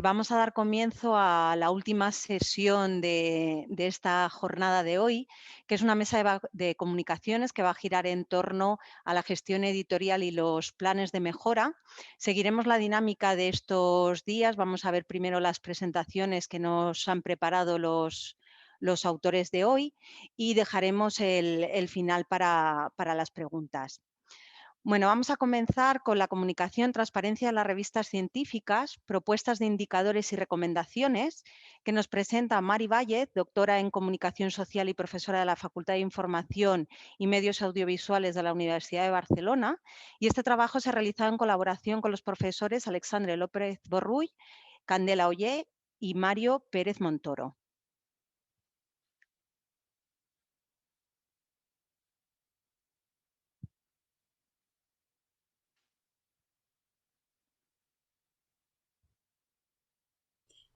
Vamos a dar comienzo a la última sesión de esta jornada de hoy, que es una mesa de comunicaciones que va a girar en torno a la gestión editorial y los planes de mejora. Seguiremos la dinámica de estos días. Vamos a ver primero las presentaciones que nos han preparado los autores de hoy y dejaremos el final para las preguntas. Bueno, vamos a comenzar con la comunicación, transparencia de las revistas científicas, propuestas de indicadores y recomendaciones, que nos presenta Mari Vallez, doctora en Comunicación Social y profesora de la Facultad de Información y Medios Audiovisuales de la Universidad de Barcelona. Y este trabajo se ha realizado en colaboración con los profesores Alexandre López Borrull, Candela Ollé y Mario Pérez Montoro.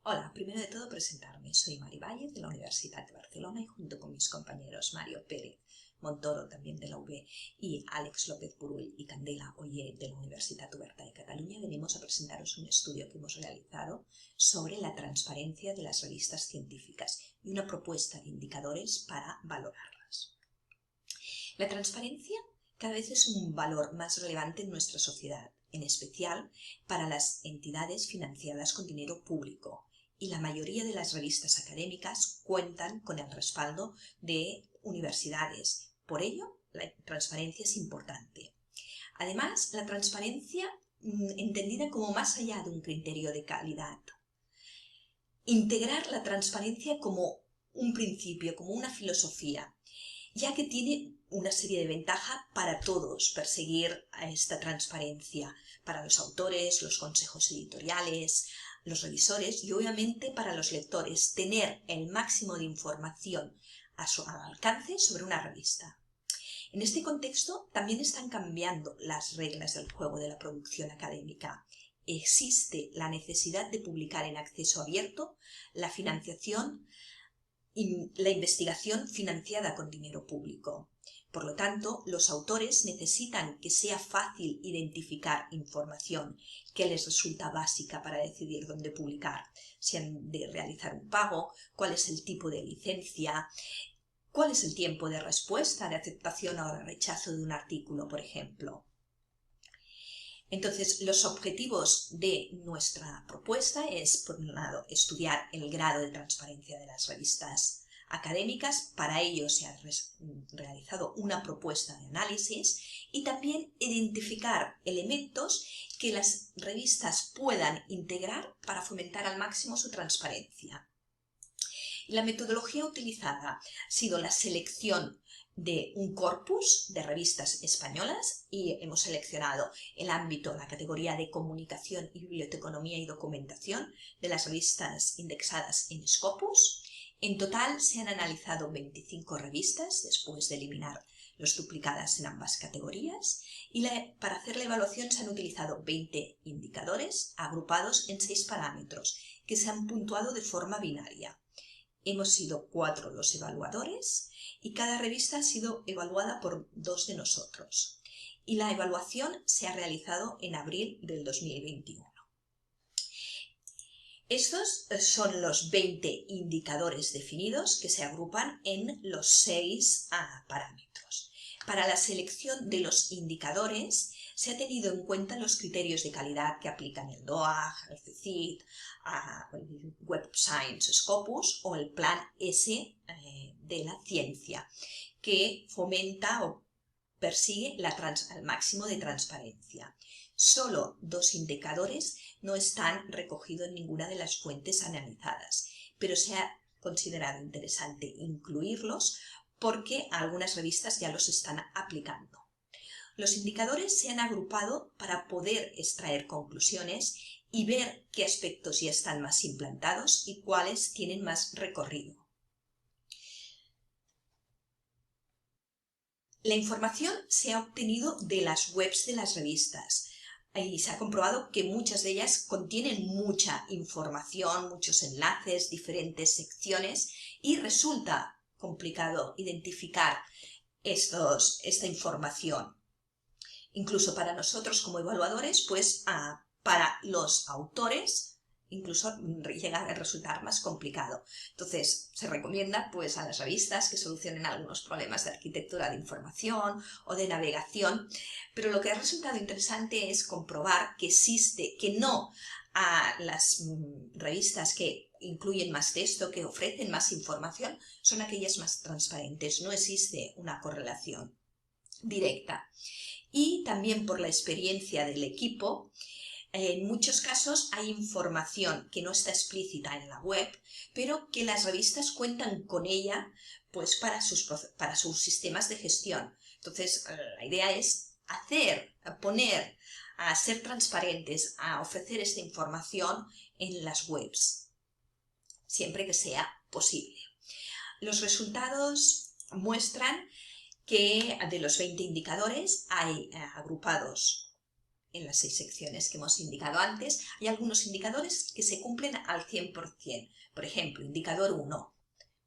Hola, primero de todo presentarme. Soy Mari Vallez de la Universidad de Barcelona y junto con mis compañeros Mario Pérez Montoro, también de la UB, y Àlex López Borull y Candela Ollé de la Universitat Oberta de Cataluña, venimos a presentaros un estudio que hemos realizado sobre la transparencia de las revistas científicas y una propuesta de indicadores para valorarlas. La transparencia cada vez es un valor más relevante en nuestra sociedad, en especial para las entidades financiadas con dinero público, y la mayoría de las revistas académicas cuentan con el respaldo de universidades. Por ello, la transparencia es importante. Además, la transparencia entendida como más allá de un criterio de calidad. Integrar la transparencia como un principio, como una filosofía, ya que tiene una serie de ventajas para todos perseguir esta transparencia, para los autores, los consejos editoriales, los revisores y obviamente para los lectores, tener el máximo de información a su alcance sobre una revista. En este contexto también están cambiando las reglas del juego de la producción académica. Existe la necesidad de publicar en acceso abierto la financiación y la investigación financiada con dinero público. Por lo tanto, los autores necesitan que sea fácil identificar información que les resulta básica para decidir dónde publicar, si han de realizar un pago, cuál es el tipo de licencia, cuál es el tiempo de respuesta, de aceptación o de rechazo de un artículo, por ejemplo. Entonces, los objetivos de nuestra propuesta es, por un lado, estudiar el grado de transparencia de las revistas académicas. Para ello se ha realizado una propuesta de análisis y también identificar elementos que las revistas puedan integrar para fomentar al máximo su transparencia. La metodología utilizada ha sido la selección de un corpus de revistas españolas y hemos seleccionado el ámbito, la categoría de comunicación y biblioteconomía y documentación de las revistas indexadas en Scopus. En total se han analizado 25 revistas después de eliminar las duplicadas en ambas categorías y para hacer la evaluación se han utilizado 20 indicadores agrupados en 6 parámetros que se han puntuado de forma binaria. Hemos sido 4 los evaluadores y cada revista ha sido evaluada por 2 de nosotros. Y la evaluación se ha realizado en abril del 2021. Estos son los 20 indicadores definidos que se agrupan en los 6 parámetros. Para la selección de los indicadores se ha tenido en cuenta los criterios de calidad que aplican el DOAG, el CECID, el Web of Science Scopus o el Plan S de la ciencia, que fomenta o persigue el máximo de transparencia. Solo 2 indicadores no están recogidos en ninguna de las fuentes analizadas, pero se ha considerado interesante incluirlos porque algunas revistas ya los están aplicando. Los indicadores se han agrupado para poder extraer conclusiones y ver qué aspectos ya están más implantados y cuáles tienen más recorrido. La información se ha obtenido de las webs de las revistas y se ha comprobado que muchas de ellas contienen mucha información, muchos enlaces, diferentes secciones y resulta complicado identificar esta información. Incluso para nosotros como evaluadores, pues para los autores incluso llega a resultar más complicado. Entonces, se recomienda pues a las revistas que solucionen algunos problemas de arquitectura de información o de navegación, pero lo que ha resultado interesante es comprobar que no a las revistas que incluyen más texto, que ofrecen más información, son aquellas más transparentes. No existe una correlación directa. Y también por la experiencia del equipo, en muchos casos hay información que no está explícita en la web, pero que las revistas cuentan con ella pues, para sus sistemas de gestión. Entonces, la idea es poner, a ser transparentes, a ofrecer esta información en las webs, siempre que sea posible. Los resultados muestran que de los 20 indicadores hay agrupados en las 6 secciones que hemos indicado antes, hay algunos indicadores que se cumplen al 100%. Por ejemplo, indicador 1,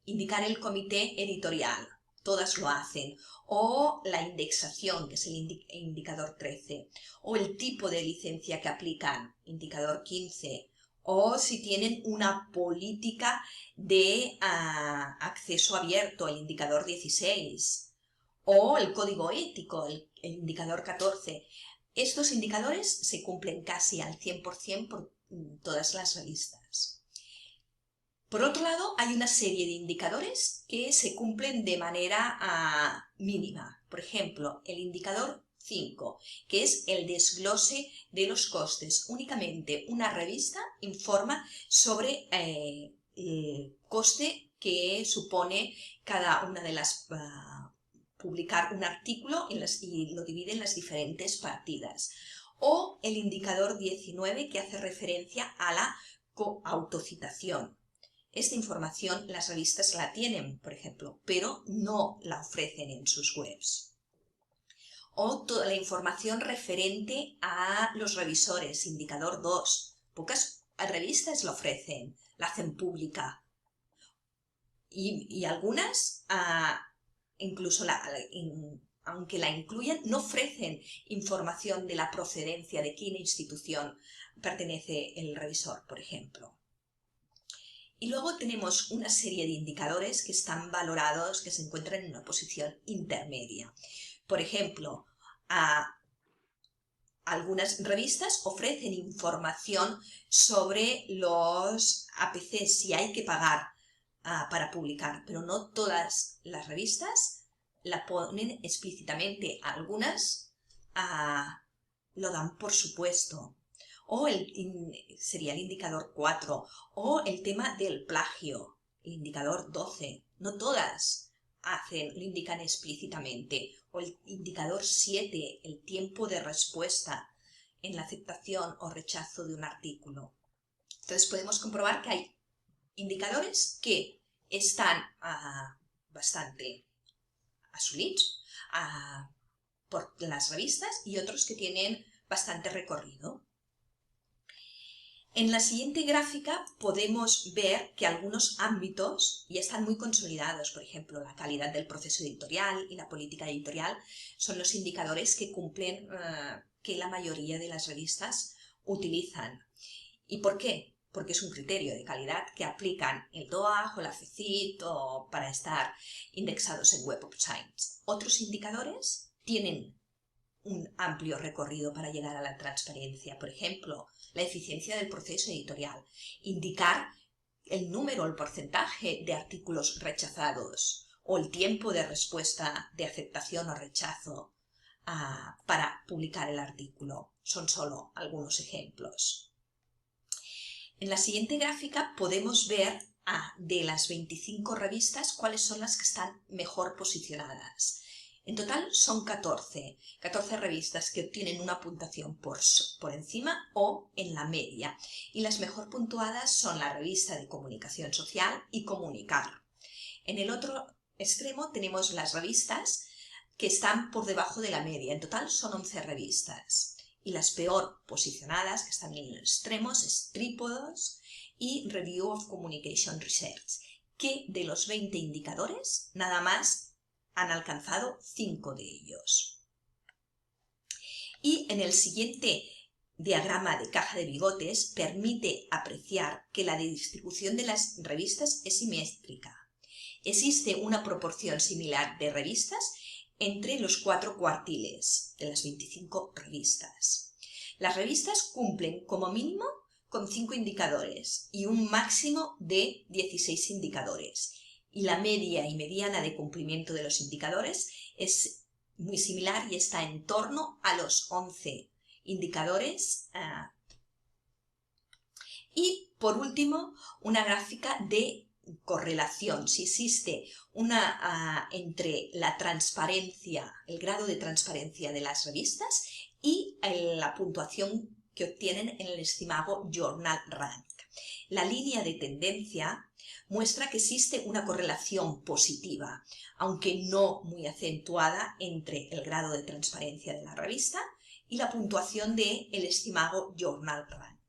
indicar el comité editorial, todas lo hacen, o la indexación, que es el indicador 13, o el tipo de licencia que aplican, indicador 15, o si tienen una política de acceso abierto, el indicador 16, o el código ético, el indicador 14. Estos indicadores se cumplen casi al 100% por todas las revistas. Por otro lado, hay una serie de indicadores que se cumplen de manera mínima. Por ejemplo, el indicador 5, que es el desglose de los costes. Únicamente una revista informa sobre el coste que supone cada una de las publicar un artículo y lo divide en las diferentes partidas. O el indicador 19, que hace referencia a la autocitación. Esta información las revistas la tienen, por ejemplo, pero no la ofrecen en sus webs. O toda la información referente a los revisores, indicador 2. Pocas revistas la ofrecen, la hacen pública. Y algunas, incluso aunque la incluyan, no ofrecen información de la procedencia, de qué institución pertenece el revisor, por ejemplo. Y luego tenemos una serie de indicadores que están valorados, que se encuentran en una posición intermedia. Por ejemplo, algunas revistas ofrecen información sobre los APCs, si hay que pagar para publicar, pero no todas las revistas la ponen explícitamente. Algunas lo dan por supuesto. O sería el indicador 4, o el tema del plagio, el indicador 12. No todas lo indican explícitamente. O el indicador 7, el tiempo de respuesta en la aceptación o rechazo de un artículo. Entonces podemos comprobar que hay indicadores que están bastante asumidos por las revistas y otros que tienen bastante recorrido. En la siguiente gráfica podemos ver que algunos ámbitos ya están muy consolidados. Por ejemplo, la calidad del proceso editorial y la política editorial son los indicadores que cumplen, que la mayoría de las revistas utilizan. ¿Y por qué? Porque es un criterio de calidad que aplican el DOAJ o la FECIT o para estar indexados en Web of Science. Otros indicadores tienen un amplio recorrido para llegar a la transparencia. Por ejemplo, la eficiencia del proceso editorial, indicar el número o el porcentaje de artículos rechazados o el tiempo de respuesta de aceptación o rechazo para publicar el artículo. Son solo algunos ejemplos. En la siguiente gráfica podemos ver de las 25 revistas cuáles son las que están mejor posicionadas. En total son 14 revistas que obtienen una puntuación por encima o en la media. Y las mejor puntuadas son la revista de Comunicación Social y Comunicar. En el otro extremo tenemos las revistas que están por debajo de la media. En total son 11 revistas. Y las peor posicionadas, que están en los extremos, es Trípodos y Review of Communication Research, que de los 20 indicadores, nada más han alcanzado 5 de ellos. Y en el siguiente diagrama de caja de bigotes permite apreciar que la distribución de las revistas es simétrica. Existe una proporción similar de revistas entre los 4 cuartiles de las 25 revistas. Las revistas cumplen como mínimo con 5 indicadores y un máximo de 16 indicadores. Y la media y mediana de cumplimiento de los indicadores es muy similar y está en torno a los 11 indicadores. Y por último, una gráfica de correlación, si existe una entre la transparencia, el grado de transparencia de las revistas y la puntuación que obtienen en el estimago Journal Rank. La línea de tendencia muestra que existe una correlación positiva, aunque no muy acentuada, entre el grado de transparencia de la revista y la puntuación del estimago Journal Rank.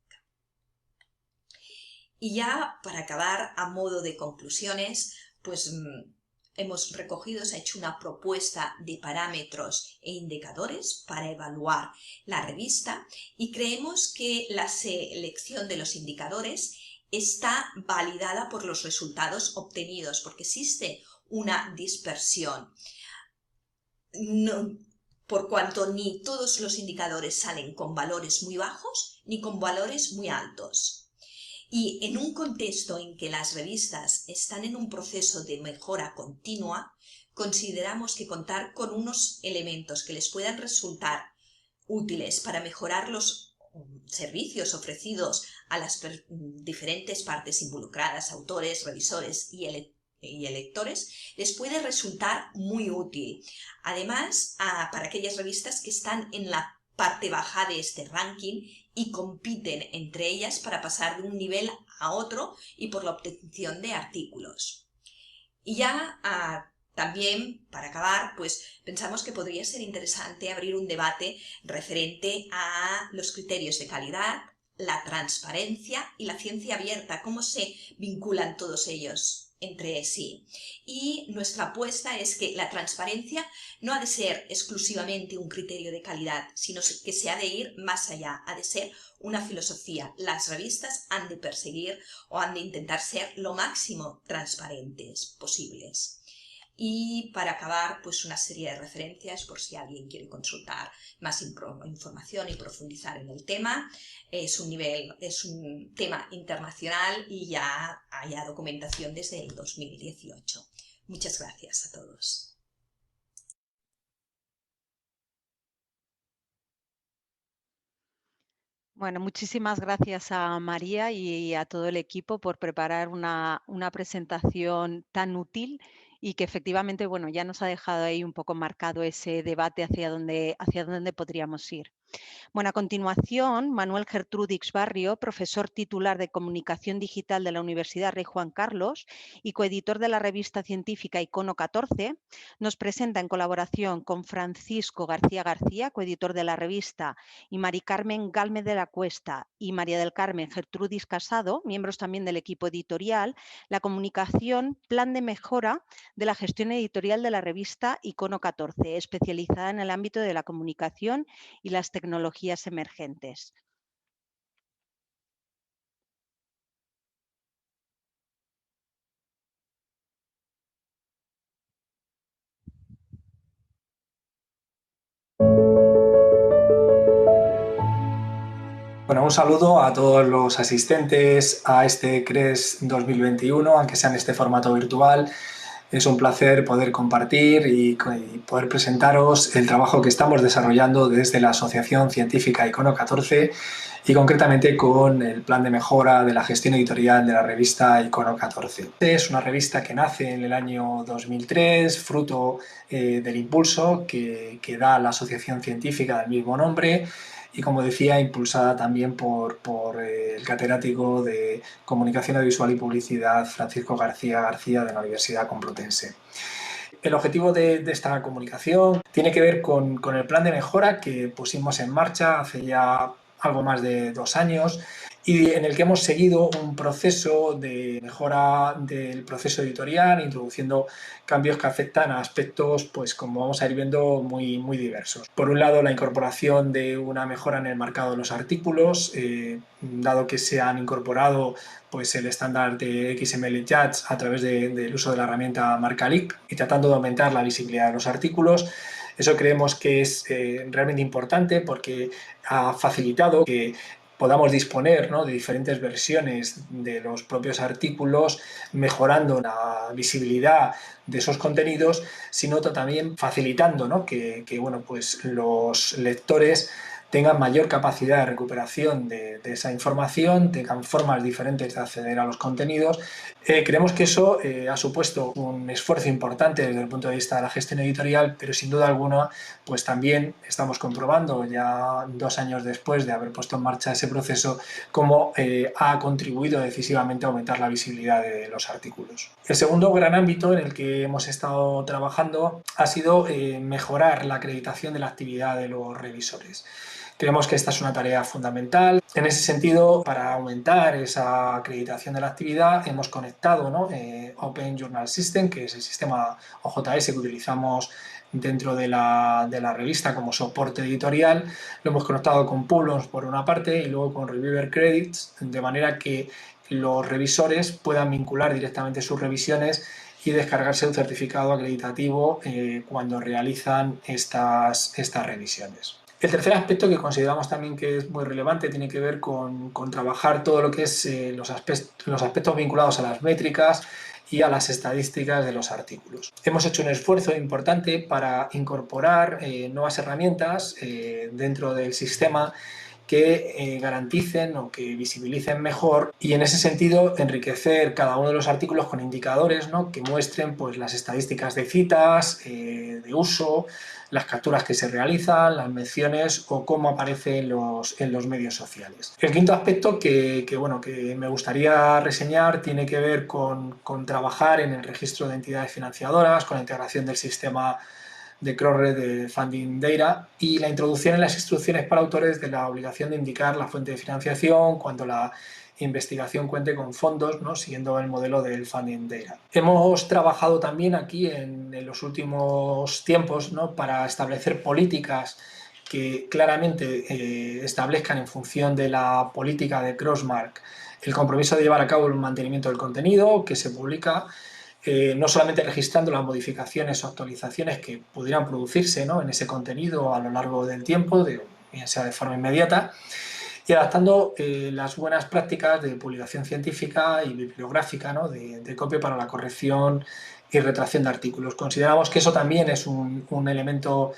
Y ya para acabar, a modo de conclusiones, pues hemos recogido, se ha hecho una propuesta de parámetros e indicadores para evaluar la revista y creemos que la selección de los indicadores está validada por los resultados obtenidos, porque existe una dispersión. Por cuanto ni todos los indicadores salen con valores muy bajos ni con valores muy altos. Y en un contexto en que las revistas están en un proceso de mejora continua, consideramos que contar con unos elementos que les puedan resultar útiles para mejorar los servicios ofrecidos a las diferentes partes involucradas, autores, revisores y lectores, les puede resultar muy útil. Además, para aquellas revistas que están en la parte baja de este ranking y compiten entre ellas para pasar de un nivel a otro y por la obtención de artículos. Y ya también, para acabar, pues pensamos que podría ser interesante abrir un debate referente a los criterios de calidad, la transparencia y la ciencia abierta, cómo se vinculan todos ellos entre sí. Y nuestra apuesta es que la transparencia no ha de ser exclusivamente un criterio de calidad, sino que se ha de ir más allá, ha de ser una filosofía. Las revistas han de perseguir o han de intentar ser lo máximo transparentes posibles. Y para acabar, pues una serie de referencias por si alguien quiere consultar más información y profundizar en el tema. Es un tema internacional y ya hay documentación desde el 2018. Muchas gracias a todos. Bueno, muchísimas gracias a María y a todo el equipo por preparar una presentación tan útil y que efectivamente, bueno, ya nos ha dejado ahí un poco marcado ese debate hacia dónde podríamos ir. Bueno, a continuación, Manuel Gertrudix Barrio, profesor titular de Comunicación Digital de la Universidad Rey Juan Carlos y coeditor de la revista científica Icono 14, nos presenta en colaboración con Francisco García García, coeditor de la revista, y Mari Carmen Galme de la Cuesta y María del Carmen Gertrudis Casado, miembros también del equipo editorial, la comunicación Plan de Mejora de la Gestión Editorial de la revista Icono 14, especializada en el ámbito de la comunicación y las tecnologías emergentes. Bueno, un saludo a todos los asistentes a este CRES 2021, aunque sea en este formato virtual. Es un placer poder compartir y poder presentaros el trabajo que estamos desarrollando desde la Asociación Científica Icono 14 y concretamente con el plan de mejora de la gestión editorial de la revista Icono 14. Es una revista que nace en el año 2003, fruto del impulso que da la Asociación Científica del mismo nombre, y, como decía, impulsada también por el catedrático de Comunicación Audiovisual y Publicidad Francisco García García de la Universidad Complutense. El objetivo de esta comunicación tiene que ver con el plan de mejora que pusimos en marcha hace ya algo más de 2 años, y en el que hemos seguido un proceso de mejora del proceso editorial, introduciendo cambios que afectan a aspectos, pues como vamos a ir viendo, muy diversos. Por un lado, la incorporación de una mejora en el marcado de los artículos, dado que se han incorporado pues el estándar de XML Judge a través del uso de la herramienta Marcalip y tratando de aumentar la visibilidad de los artículos. Eso creemos que es realmente importante porque ha facilitado que podamos disponer, ¿no?, de diferentes versiones de los propios artículos, mejorando la visibilidad de esos contenidos, sino también facilitando, ¿no?, que bueno, pues los lectores tengan mayor capacidad de recuperación de esa información, tengan formas diferentes de acceder a los contenidos. Creemos que eso ha supuesto un esfuerzo importante desde el punto de vista de la gestión editorial, pero sin duda alguna pues también estamos comprobando ya 2 años después de haber puesto en marcha ese proceso cómo ha contribuido decisivamente a aumentar la visibilidad de los artículos. El segundo gran ámbito en el que hemos estado trabajando ha sido mejorar la acreditación de la actividad de los revisores. Creemos que esta es una tarea fundamental. En ese sentido, para aumentar esa acreditación de la actividad, hemos conectado, ¿no?, Open Journal System, que es el sistema OJS que utilizamos dentro de la revista como soporte editorial. Lo hemos conectado con Pullons por una parte y luego con Reviewer Credits, de manera que los revisores puedan vincular directamente sus revisiones y descargarse un certificado acreditativo cuando realizan estas revisiones. El tercer aspecto que consideramos también que es muy relevante tiene que ver con trabajar todo lo que es los aspectos vinculados a las métricas y a las estadísticas de los artículos. Hemos hecho un esfuerzo importante para incorporar nuevas herramientas dentro del sistema que garanticen o que visibilicen mejor y en ese sentido enriquecer cada uno de los artículos con indicadores, ¿no?, que muestren pues las estadísticas de citas, de uso, las capturas que se realizan, las menciones o cómo aparece en los medios sociales. El quinto aspecto que me gustaría reseñar tiene que ver con trabajar en el registro de entidades financiadoras, con la integración del sistema de cross-red de Funding Data y la introducción en las instrucciones para autores de la obligación de indicar la fuente de financiación cuando la investigación cuente con fondos, ¿no?, siguiendo el modelo del Funding Data. Hemos trabajado también aquí en los últimos tiempos, ¿no?, para establecer políticas que claramente establezcan en función de la política de Crossmark el compromiso de llevar a cabo el mantenimiento del contenido que se publica, no solamente registrando las modificaciones o actualizaciones que pudieran producirse, ¿no?, en ese contenido a lo largo del tiempo, bien sea de forma inmediata, y adaptando las buenas prácticas de publicación científica y bibliográfica, ¿no?, de copia para la corrección y retracción de artículos. Consideramos que eso también es un elemento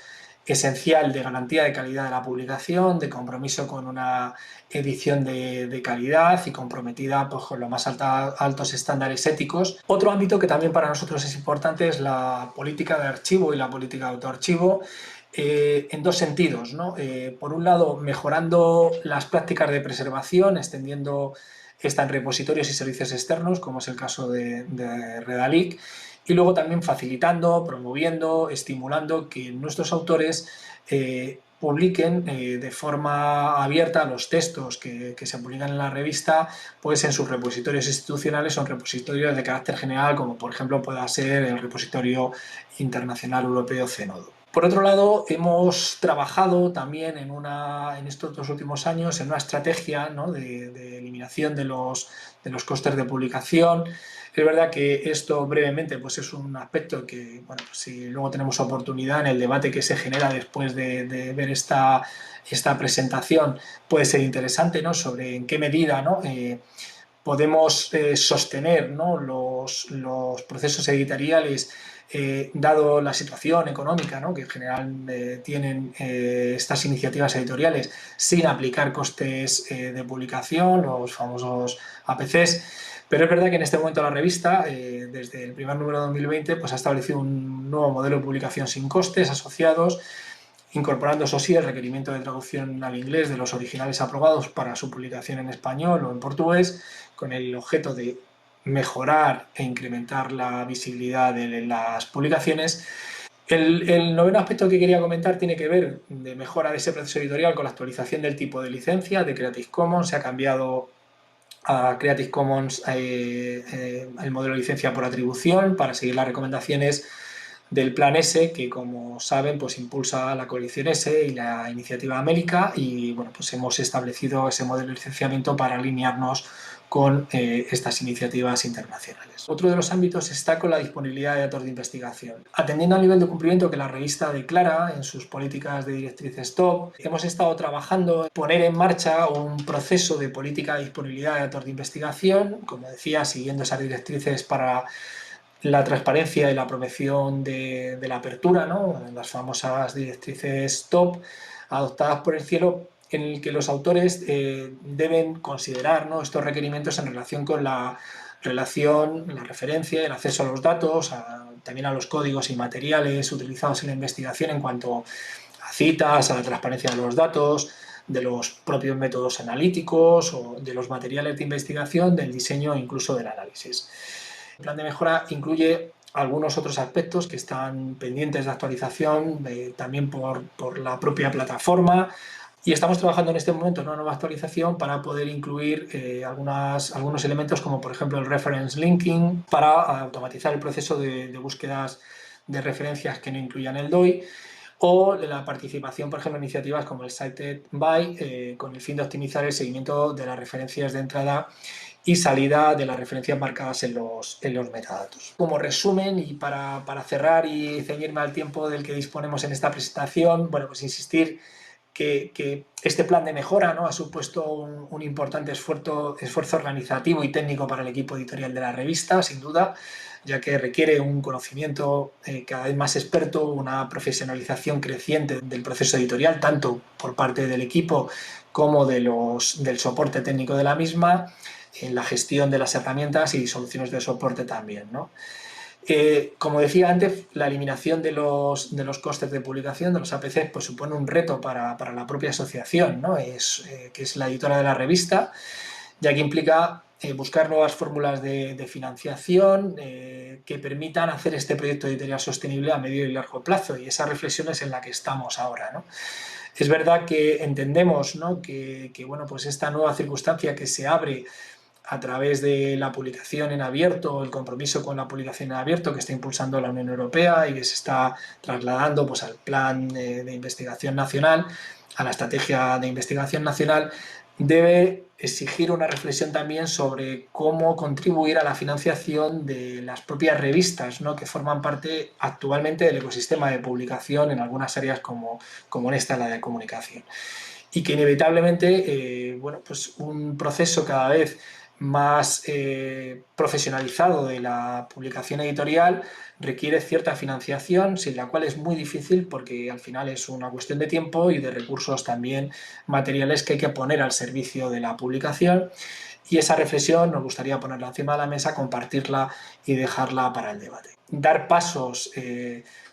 esencial de garantía de calidad de la publicación, de compromiso con una edición de calidad y comprometida pues, con los más altos estándares éticos. Otro ámbito que también para nosotros es importante es la política de archivo y la política de autoarchivo, en dos sentidos, ¿no? Por un lado, mejorando las prácticas de preservación, extendiendo esta en repositorios y servicios externos, como es el caso de Redalic, y luego también facilitando, promoviendo, estimulando que nuestros autores publiquen de forma abierta los textos que se publican en la revista, pues en sus repositorios institucionales o en repositorios de carácter general, como por ejemplo pueda ser el repositorio internacional europeo Zenodo. Por otro lado, hemos trabajado también en estos 2 últimos años en una estrategia, ¿no?, de eliminación de los costes de publicación. Es verdad que esto brevemente pues es un aspecto que, bueno, pues si luego tenemos oportunidad en el debate que se genera después de ver esta presentación, puede ser interesante, ¿no?, sobre en qué medida, ¿no?, podemos sostener, ¿no?, los procesos editoriales dado la situación económica, ¿no?, que en general tienen estas iniciativas editoriales sin aplicar costes de publicación, los famosos APCs. Pero es verdad que en este momento la revista, desde el primer número de 2020, pues ha establecido un nuevo modelo de publicación sin costes asociados, incorporando, eso sí, el requerimiento de traducción al inglés de los originales aprobados para su publicación en español o en portugués, con el objeto de mejorar e incrementar la visibilidad de las publicaciones. El noveno aspecto que quería comentar tiene que ver de mejora de ese proceso editorial con la actualización del tipo de licencia de Creative Commons. Se ha cambiado a Creative Commons el modelo de licencia por atribución para seguir las recomendaciones del Plan S, que como saben pues impulsa la coalición S y la iniciativa América, y bueno, pues hemos establecido ese modelo de licenciamiento para alinearnos con estas iniciativas internacionales. Otro de los ámbitos está con la disponibilidad de datos de investigación. Atendiendo al nivel de cumplimiento que la revista declara en sus políticas de directrices top, hemos estado trabajando en poner en marcha un proceso de política de disponibilidad de datos de investigación, como decía, siguiendo esas directrices para la transparencia y la promoción de la apertura, ¿no? Las famosas directrices top adoptadas por el cielo, en el que los autores deben considerar, ¿no?, estos requerimientos en relación con la relación, la referencia, el acceso a los datos, también a los códigos y materiales utilizados en la investigación en cuanto a citas, a la transparencia de los datos, de los propios métodos analíticos o de los materiales de investigación, del diseño e incluso del análisis. El plan de mejora incluye algunos otros aspectos que están pendientes de actualización, también por la propia plataforma, y estamos trabajando en este momento en una nueva actualización para poder incluir algunos elementos como por ejemplo el reference linking para automatizar el proceso de búsquedas de referencias que no incluyan el DOI, o la participación, por ejemplo, en iniciativas como el Cited By, con el fin de optimizar el seguimiento de las referencias de entrada y salida de las referencias marcadas en los metadatos. Como resumen y para cerrar y ceñirme al tiempo del que disponemos en esta presentación, bueno, pues insistir que este plan de mejora, ¿no?, ha supuesto un importante esfuerzo organizativo y técnico para el equipo editorial de la revista, sin duda, ya que requiere un conocimiento cada vez más experto, una profesionalización creciente del proceso editorial, tanto por parte del equipo como del soporte técnico de la misma, en la gestión de las herramientas y soluciones de soporte también, ¿no? Como decía antes, la eliminación de los costes de publicación, de los APCs, pues supone un reto para la propia asociación, ¿no? Que es la editora de la revista, ya que implica buscar nuevas fórmulas de financiación que permitan hacer este proyecto editorial sostenible a medio y largo plazo, y esa reflexión es en la que estamos ahora, ¿no? Es verdad que entendemos, ¿no?, que bueno, pues esta nueva circunstancia que se abre a través de la publicación en abierto, el compromiso con la publicación en abierto que está impulsando la Unión Europea y que se está trasladando pues al plan de investigación nacional, a la estrategia de investigación nacional, debe exigir una reflexión también sobre cómo contribuir a la financiación de las propias revistas, ¿no?, que forman parte actualmente del ecosistema de publicación en algunas áreas como en esta, la de comunicación. Y que inevitablemente, bueno, pues un proceso cada vez más profesionalizado de la publicación editorial requiere cierta financiación, sin la cual es muy difícil porque al final es una cuestión de tiempo y de recursos también materiales que hay que poner al servicio de la publicación, y esa reflexión nos gustaría ponerla encima de la mesa, compartirla y dejarla para el debate. Dar pasos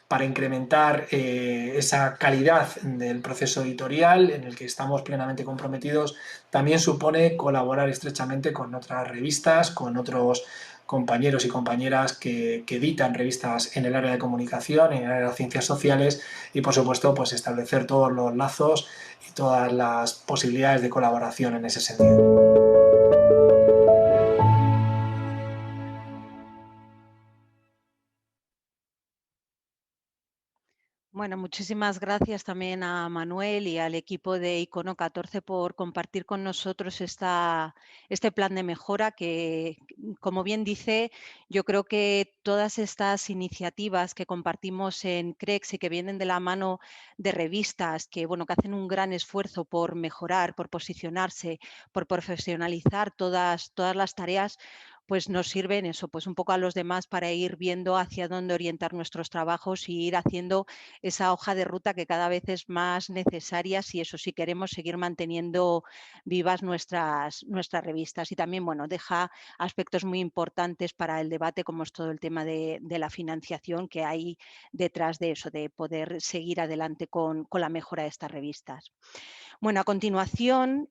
para incrementar esa calidad del proceso editorial en el que estamos plenamente comprometidos también supone colaborar estrechamente con otras revistas, con otros compañeros y compañeras que editan revistas en el área de comunicación, en el área de ciencias sociales, y por supuesto pues establecer todos los lazos y todas las posibilidades de colaboración en ese sentido. Bueno, muchísimas gracias también a Manuel y al equipo de Icono 14 por compartir con nosotros este plan de mejora que, como bien dice, yo creo que todas estas iniciativas que compartimos en CREX y que vienen de la mano de revistas que, bueno, que hacen un gran esfuerzo por mejorar, por posicionarse, por profesionalizar todas las tareas, pues nos sirven eso, pues un poco a los demás para ir viendo hacia dónde orientar nuestros trabajos y ir haciendo esa hoja de ruta que cada vez es más necesaria si eso sí queremos seguir manteniendo vivas nuestras revistas. Y también, bueno, deja aspectos muy importantes para el debate, como es todo el tema de la financiación que hay detrás de eso, de poder seguir adelante con la mejora de estas revistas. Bueno, a continuación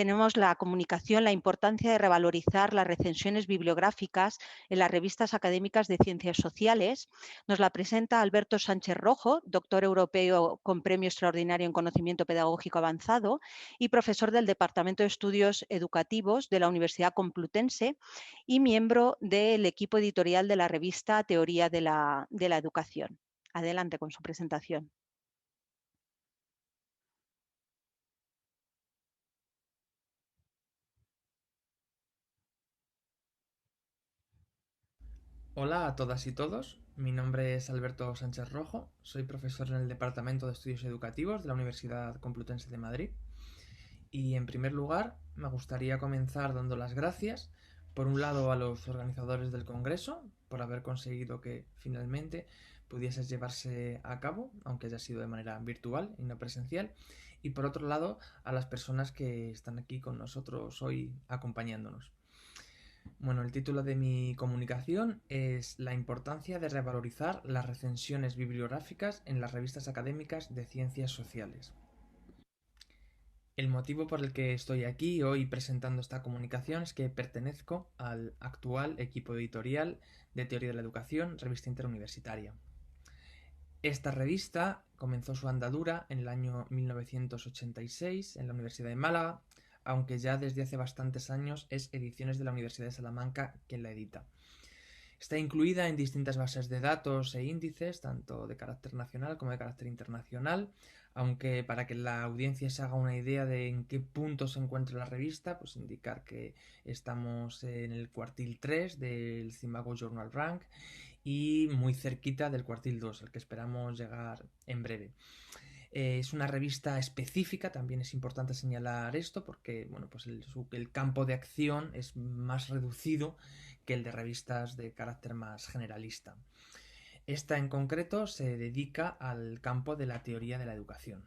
tenemos la comunicación, la importancia de revalorizar las recensiones bibliográficas en las revistas académicas de ciencias sociales. Nos la presenta Alberto Sánchez Rojo, doctor europeo con premio extraordinario en conocimiento pedagógico avanzado y profesor del Departamento de Estudios Educativos de la Universidad Complutense y miembro del equipo editorial de la revista Teoría de la Educación. Adelante con su presentación. Hola a todas y todos, mi nombre es Alberto Sánchez Rojo, soy profesor en el Departamento de Estudios Educativos de la Universidad Complutense de Madrid y en primer lugar me gustaría comenzar dando las gracias por un lado a los organizadores del Congreso por haber conseguido que finalmente pudiese llevarse a cabo, aunque haya sido de manera virtual y no presencial, y por otro lado a las personas que están aquí con nosotros hoy acompañándonos. Bueno, el título de mi comunicación es La importancia de revalorizar las recensiones bibliográficas en las revistas académicas de ciencias sociales. El motivo por el que estoy aquí hoy presentando esta comunicación es que pertenezco al actual equipo editorial de Teoría de la Educación, revista interuniversitaria. Esta revista comenzó su andadura en el año 1986 en la Universidad de Málaga, aunque ya desde hace bastantes años es Ediciones de la Universidad de Salamanca quien la edita. Está incluida en distintas bases de datos e índices, tanto de carácter nacional como de carácter internacional, aunque para que la audiencia se haga una idea de en qué punto se encuentra la revista, pues indicar que estamos en el cuartil 3 del Zimago Journal Rank y muy cerquita del cuartil 2, al que esperamos llegar en breve. Es una revista específica, también es importante señalar esto porque bueno, pues el campo de acción es más reducido que el de revistas de carácter más generalista. Esta en concreto se dedica al campo de la teoría de la educación.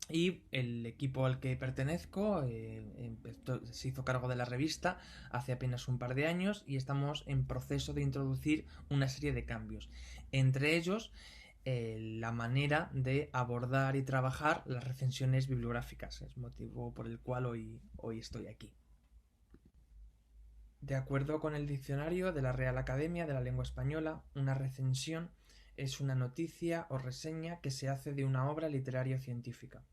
Y el equipo al que pertenezco se hizo cargo de la revista hace apenas un par de años y estamos en proceso de introducir una serie de cambios. Entre ellos, la manera de abordar y trabajar las recensiones bibliográficas. Es motivo por el cual hoy estoy aquí. De acuerdo con el diccionario de la Real Academia de la Lengua Española, una recensión es una noticia o reseña que se hace de una obra literaria o científica.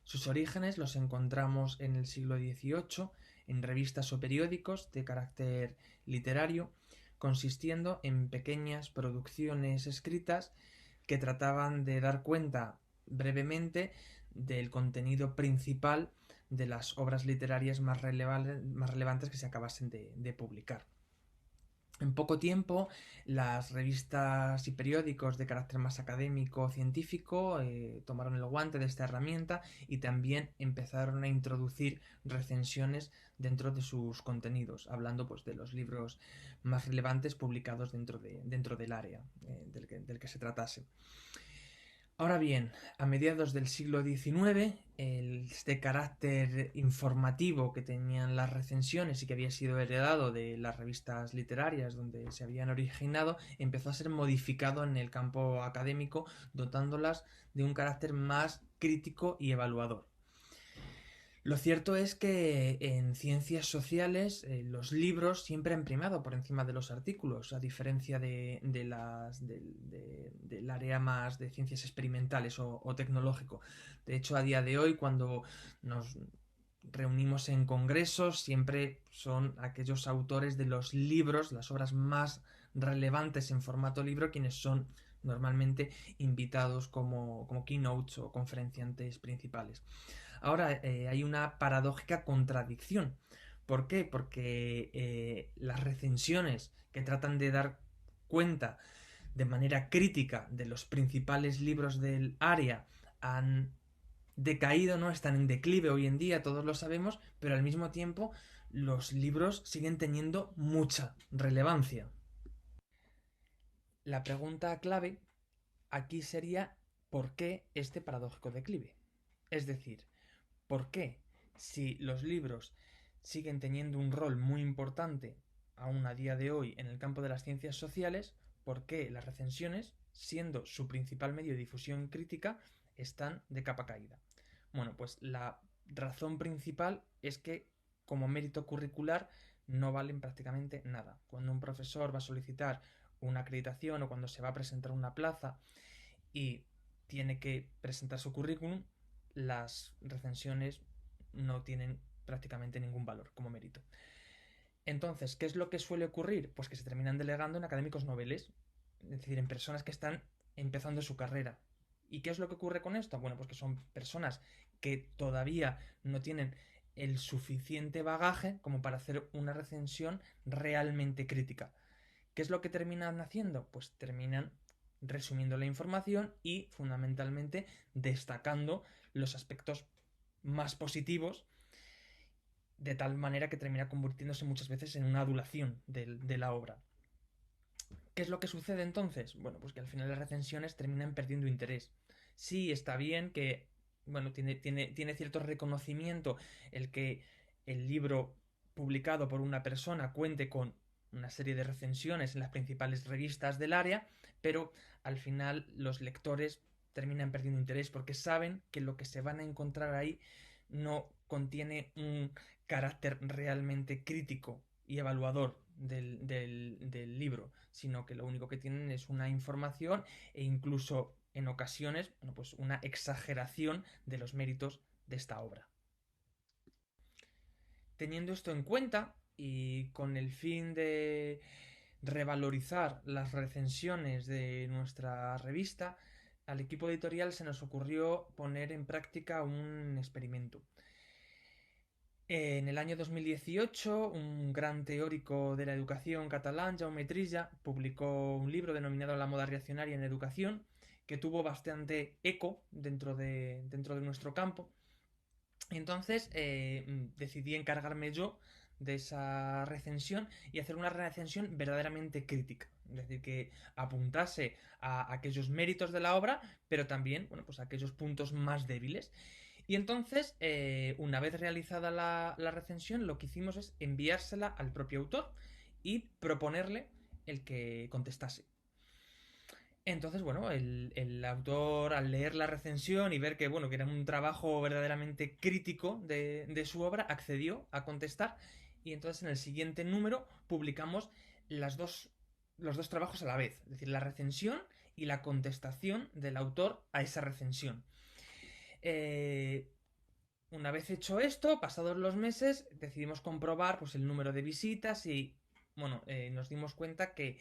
Sus orígenes los encontramos en el siglo XVIII en revistas o periódicos de carácter literario, consistiendo en pequeñas producciones escritas que trataban de dar cuenta brevemente del contenido principal de las obras literarias más relevantes que se acabasen de publicar. En poco tiempo, las revistas y periódicos de carácter más académico o científico tomaron el guante de esta herramienta y también empezaron a introducir recensiones dentro de sus contenidos, hablando pues, de los libros más relevantes publicados dentro del área del que se tratase. Ahora bien, a mediados del siglo XIX, este carácter informativo que tenían las recensiones y que había sido heredado de las revistas literarias donde se habían originado, empezó a ser modificado en el campo académico, dotándolas de un carácter más crítico y evaluador. Lo cierto es que en ciencias sociales los libros siempre han primado por encima de los artículos, a diferencia del área más de ciencias experimentales o tecnológico. De hecho, a día de hoy, cuando nos reunimos en congresos, siempre son aquellos autores de los libros, las obras más relevantes en formato libro, quienes son normalmente invitados como keynotes o conferenciantes principales. Ahora hay una paradójica contradicción. ¿Por qué? Porque las recensiones que tratan de dar cuenta de manera crítica de los principales libros del área han decaído, ¿no? Están en declive hoy en día, todos lo sabemos, pero al mismo tiempo los libros siguen teniendo mucha relevancia. La pregunta clave aquí sería ¿por qué este paradójico declive? Es decir, ¿por qué? Si los libros siguen teniendo un rol muy importante aún a día de hoy en el campo de las ciencias sociales, ¿por qué las recensiones, siendo su principal medio de difusión crítica, están de capa caída? Bueno, pues la razón principal es que como mérito curricular no valen prácticamente nada. Cuando un profesor va a solicitar una acreditación o cuando se va a presentar una plaza y tiene que presentar su currículum, las recensiones no tienen prácticamente ningún valor como mérito. Entonces, ¿qué es lo que suele ocurrir? Pues que se terminan delegando en académicos noveles, es decir, en personas que están empezando su carrera. ¿Y qué es lo que ocurre con esto? Bueno, pues que son personas que todavía no tienen el suficiente bagaje como para hacer una recensión realmente crítica. ¿Qué es lo que terminan haciendo? Pues terminan resumiendo la información y fundamentalmente destacando los aspectos más positivos, de tal manera que termina convirtiéndose muchas veces en una adulación de la obra. ¿Qué es lo que sucede entonces? Bueno, pues que al final las recensiones terminan perdiendo interés. Sí, está bien que, bueno, tiene cierto reconocimiento el que el libro publicado por una persona cuente con una serie de recensiones en las principales revistas del área, pero al final los lectores terminan perdiendo interés porque saben que lo que se van a encontrar ahí no contiene un carácter realmente crítico y evaluador del libro, sino que lo único que tienen es una información e incluso en ocasiones, bueno, pues una exageración de los méritos de esta obra. Teniendo esto en cuenta y con el fin de revalorizar las recensiones de nuestra revista, al equipo editorial se nos ocurrió poner en práctica un experimento. En el año 2018, un gran teórico de la educación catalán, Jaume Trilla, publicó un libro denominado La moda reaccionaria en educación, que tuvo bastante eco dentro de nuestro campo. Entonces decidí encargarme yo de esa recensión y hacer una recensión verdaderamente crítica. Es decir, que apuntase a aquellos méritos de la obra, pero también, bueno, pues a aquellos puntos más débiles. Y entonces, una vez realizada la recensión, lo que hicimos es enviársela al propio autor y proponerle el que contestase. Entonces, bueno, el autor, al leer la recensión y ver que, bueno, que era un trabajo verdaderamente crítico de su obra, accedió a contestar. Y entonces en el siguiente número publicamos los dos trabajos a la vez, es decir, la recensión y la contestación del autor a esa recensión. Una vez hecho esto, pasados los meses, decidimos comprobar pues, el número de visitas y bueno, nos dimos cuenta que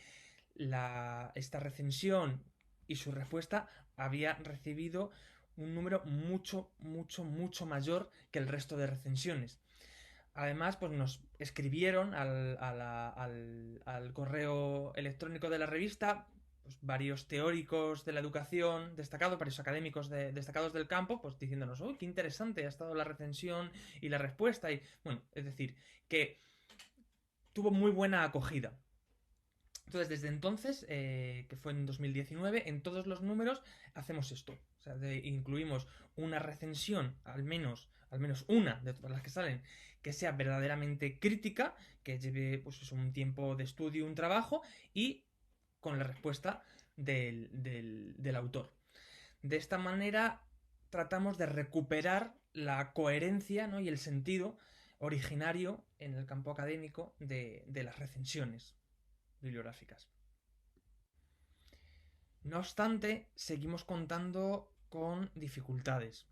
esta recensión y su respuesta había recibido un número mucho, mucho, mucho mayor que el resto de recensiones. Además, pues nos escribieron al correo electrónico de la revista pues, varios teóricos de la educación destacados, varios académicos destacados del campo, pues diciéndonos, uy, qué interesante ha estado la recensión y la respuesta. Y bueno, es decir, que tuvo muy buena acogida. Entonces, desde entonces, que fue en 2019, en todos los números hacemos esto. O sea, incluimos una recensión, al menos una de todas las que salen, que sea verdaderamente crítica, que lleve pues, un tiempo de estudio, un trabajo, y con la respuesta del autor. De esta manera tratamos de recuperar la coherencia, ¿no? y el sentido originario en el campo académico de las recensiones bibliográficas. No obstante, seguimos contando con dificultades.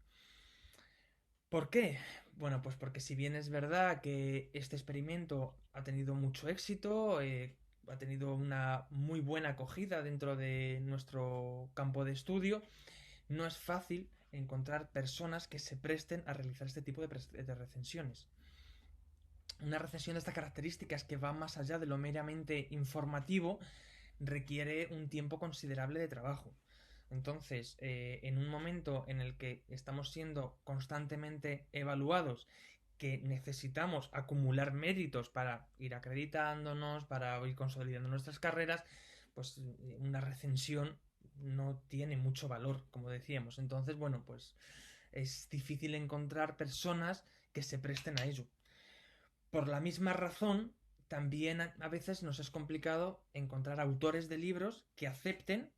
¿Por qué? Bueno, pues porque si bien es verdad que este experimento ha tenido mucho éxito, ha tenido una muy buena acogida dentro de nuestro campo de estudio, no es fácil encontrar personas que se presten a realizar este tipo de recensiones. Una recensión de estas características que va más allá de lo meramente informativo requiere un tiempo considerable de trabajo. Entonces, en un momento en el que estamos siendo constantemente evaluados, que necesitamos acumular méritos para ir acreditándonos, para ir consolidando nuestras carreras, pues una recensión no tiene mucho valor, como decíamos. Entonces, bueno, pues es difícil encontrar personas que se presten a ello. Por la misma razón, también a veces nos es complicado encontrar autores de libros que acepten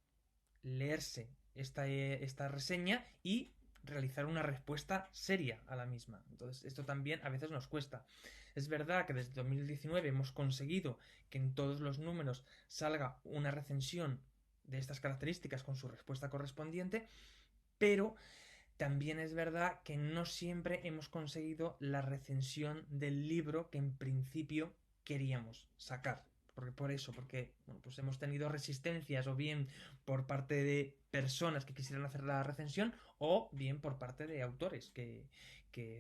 leerse esta reseña y realizar una respuesta seria a la misma. Entonces, esto también a veces nos cuesta. Es verdad que desde 2019 hemos conseguido que en todos los números salga una recensión de estas características con su respuesta correspondiente, pero también es verdad que no siempre hemos conseguido la recensión del libro que en principio queríamos sacar. Porque bueno, pues hemos tenido resistencias o bien por parte de personas que quisieran hacer la recensión o bien por parte de autores que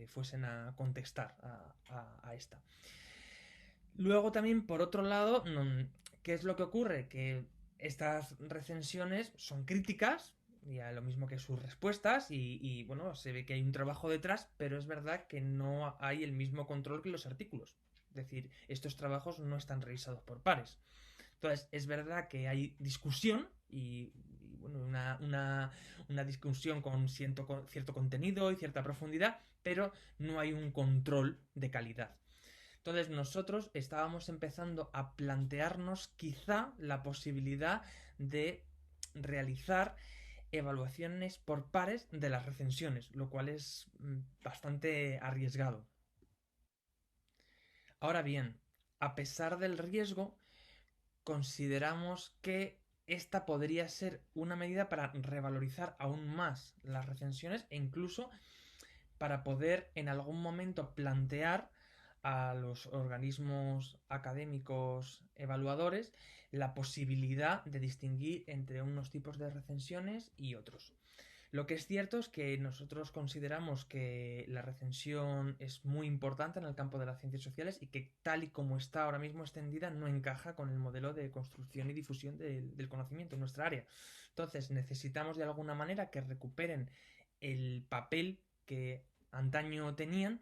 fuesen a contestar a esta. Luego también, por otro lado, ¿qué es lo que ocurre? Que estas recensiones son críticas, y a lo mismo que sus respuestas, bueno, se ve que hay un trabajo detrás, pero es verdad que no hay el mismo control que los artículos. Es decir, estos trabajos no están revisados por pares. Entonces, es verdad que hay discusión bueno, una discusión con cierto contenido y cierta profundidad, pero no hay un control de calidad. Entonces nosotros estábamos empezando a plantearnos quizá la posibilidad de realizar evaluaciones por pares de las recensiones, lo cual es bastante arriesgado. Ahora bien, a pesar del riesgo, consideramos que esta podría ser una medida para revalorizar aún más las recensiones e incluso para poder en algún momento plantear a los organismos académicos evaluadores la posibilidad de distinguir entre unos tipos de recensiones y otros. Lo que es cierto es que nosotros consideramos que la recensión es muy importante en el campo de las ciencias sociales y que tal y como está ahora mismo extendida no encaja con el modelo de construcción y difusión del conocimiento en nuestra área. Entonces necesitamos de alguna manera que recuperen el papel que antaño tenían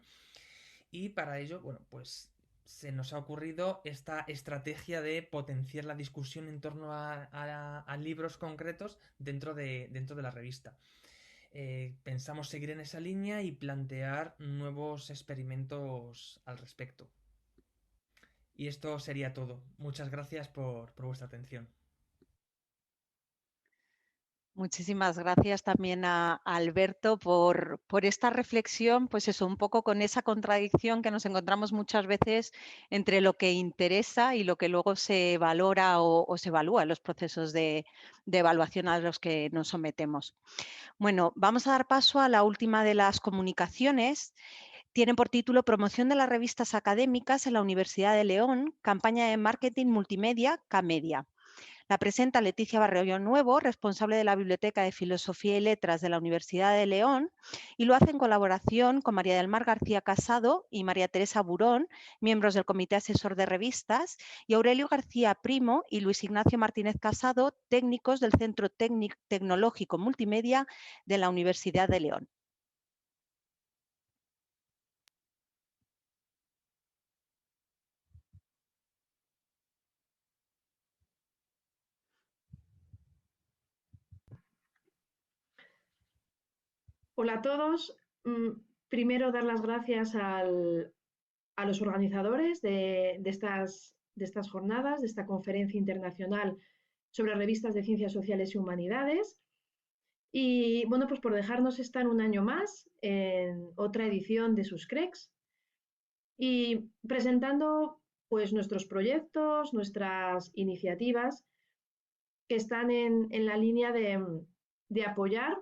y para ello, bueno, pues se nos ha ocurrido esta estrategia de potenciar la discusión en torno a libros concretos dentro de la revista. Pensamos seguir en esa línea y plantear nuevos experimentos al respecto. Y esto sería todo. Muchas gracias por vuestra atención. Muchísimas gracias también a Alberto por esta reflexión, pues eso, un poco con esa contradicción que nos encontramos muchas veces entre lo que interesa y lo que luego se valora o se evalúa en los procesos de evaluación a los que nos sometemos. Bueno, vamos a dar paso a la última de las comunicaciones. Tienen por título Promoción de las revistas académicas en la Universidad de León, campaña de marketing multimedia CAMedia. La presenta Leticia Barrio Nuevo, responsable de la Biblioteca de Filosofía y Letras de la Universidad de León, y lo hace en colaboración con María del Mar García Casado y María Teresa Burón, miembros del Comité Asesor de Revistas, y Aurelio García Primo y Luis Ignacio Martínez Casado, técnicos del Centro Tecnológico Multimedia de la Universidad de León. Hola a todos. Primero dar las gracias a los organizadores de estas jornadas, de esta conferencia internacional sobre revistas de ciencias sociales y humanidades. Y bueno, pues por dejarnos estar un año más en otra edición de sus CREX y presentando pues nuestros proyectos, nuestras iniciativas que están en la línea de apoyar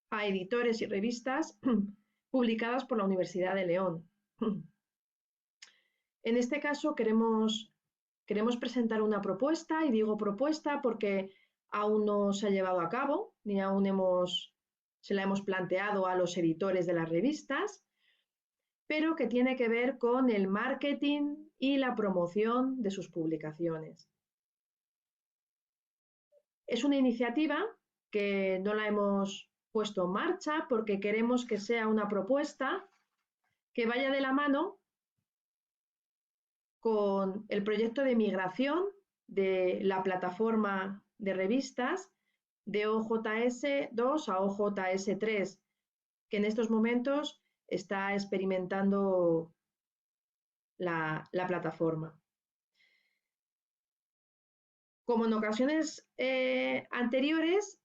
a editores y revistas publicadas por la Universidad de León. En este caso queremos presentar una propuesta, y digo propuesta porque aún no se ha llevado a cabo, ni aún se la hemos planteado a los editores de las revistas, pero que tiene que ver con el marketing y la promoción de sus publicaciones. Es una iniciativa que no la hemos puesto en marcha porque queremos que sea una propuesta que vaya de la mano con el proyecto de migración de la plataforma de revistas de OJS2 a OJS3, que en estos momentos está experimentando la plataforma. Como en ocasiones anteriores,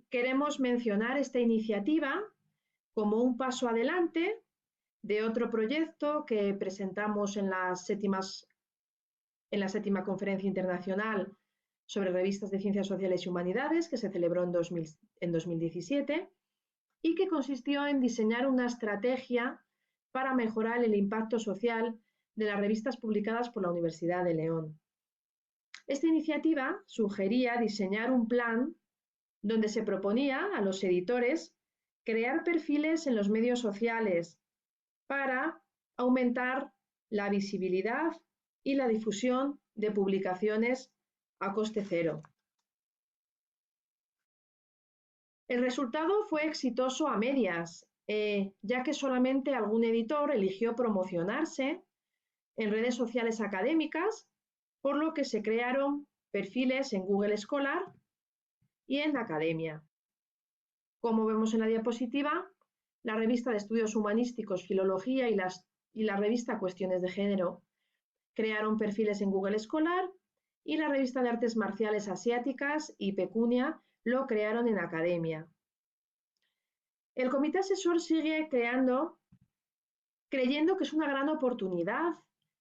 queremos mencionar esta iniciativa como un paso adelante de otro proyecto que presentamos en la séptima Conferencia Internacional sobre Revistas de Ciencias Sociales y Humanidades, que se celebró en 2017, y que consistió en diseñar una estrategia para mejorar el impacto social de las revistas publicadas por la Universidad de León. Esta iniciativa sugería diseñar un plan donde se proponía a los editores crear perfiles en los medios sociales para aumentar la visibilidad y la difusión de publicaciones a coste cero. El resultado fue exitoso a medias, ya que solamente algún editor eligió promocionarse en redes sociales académicas, por lo que se crearon perfiles en Google Scholar y en la academia. Como vemos en la diapositiva, la revista de estudios humanísticos, Filología y la revista Cuestiones de Género crearon perfiles en Google Scholar y la revista de artes marciales asiáticas y Pecunia lo crearon en academia. El comité asesor sigue creyendo que es una gran oportunidad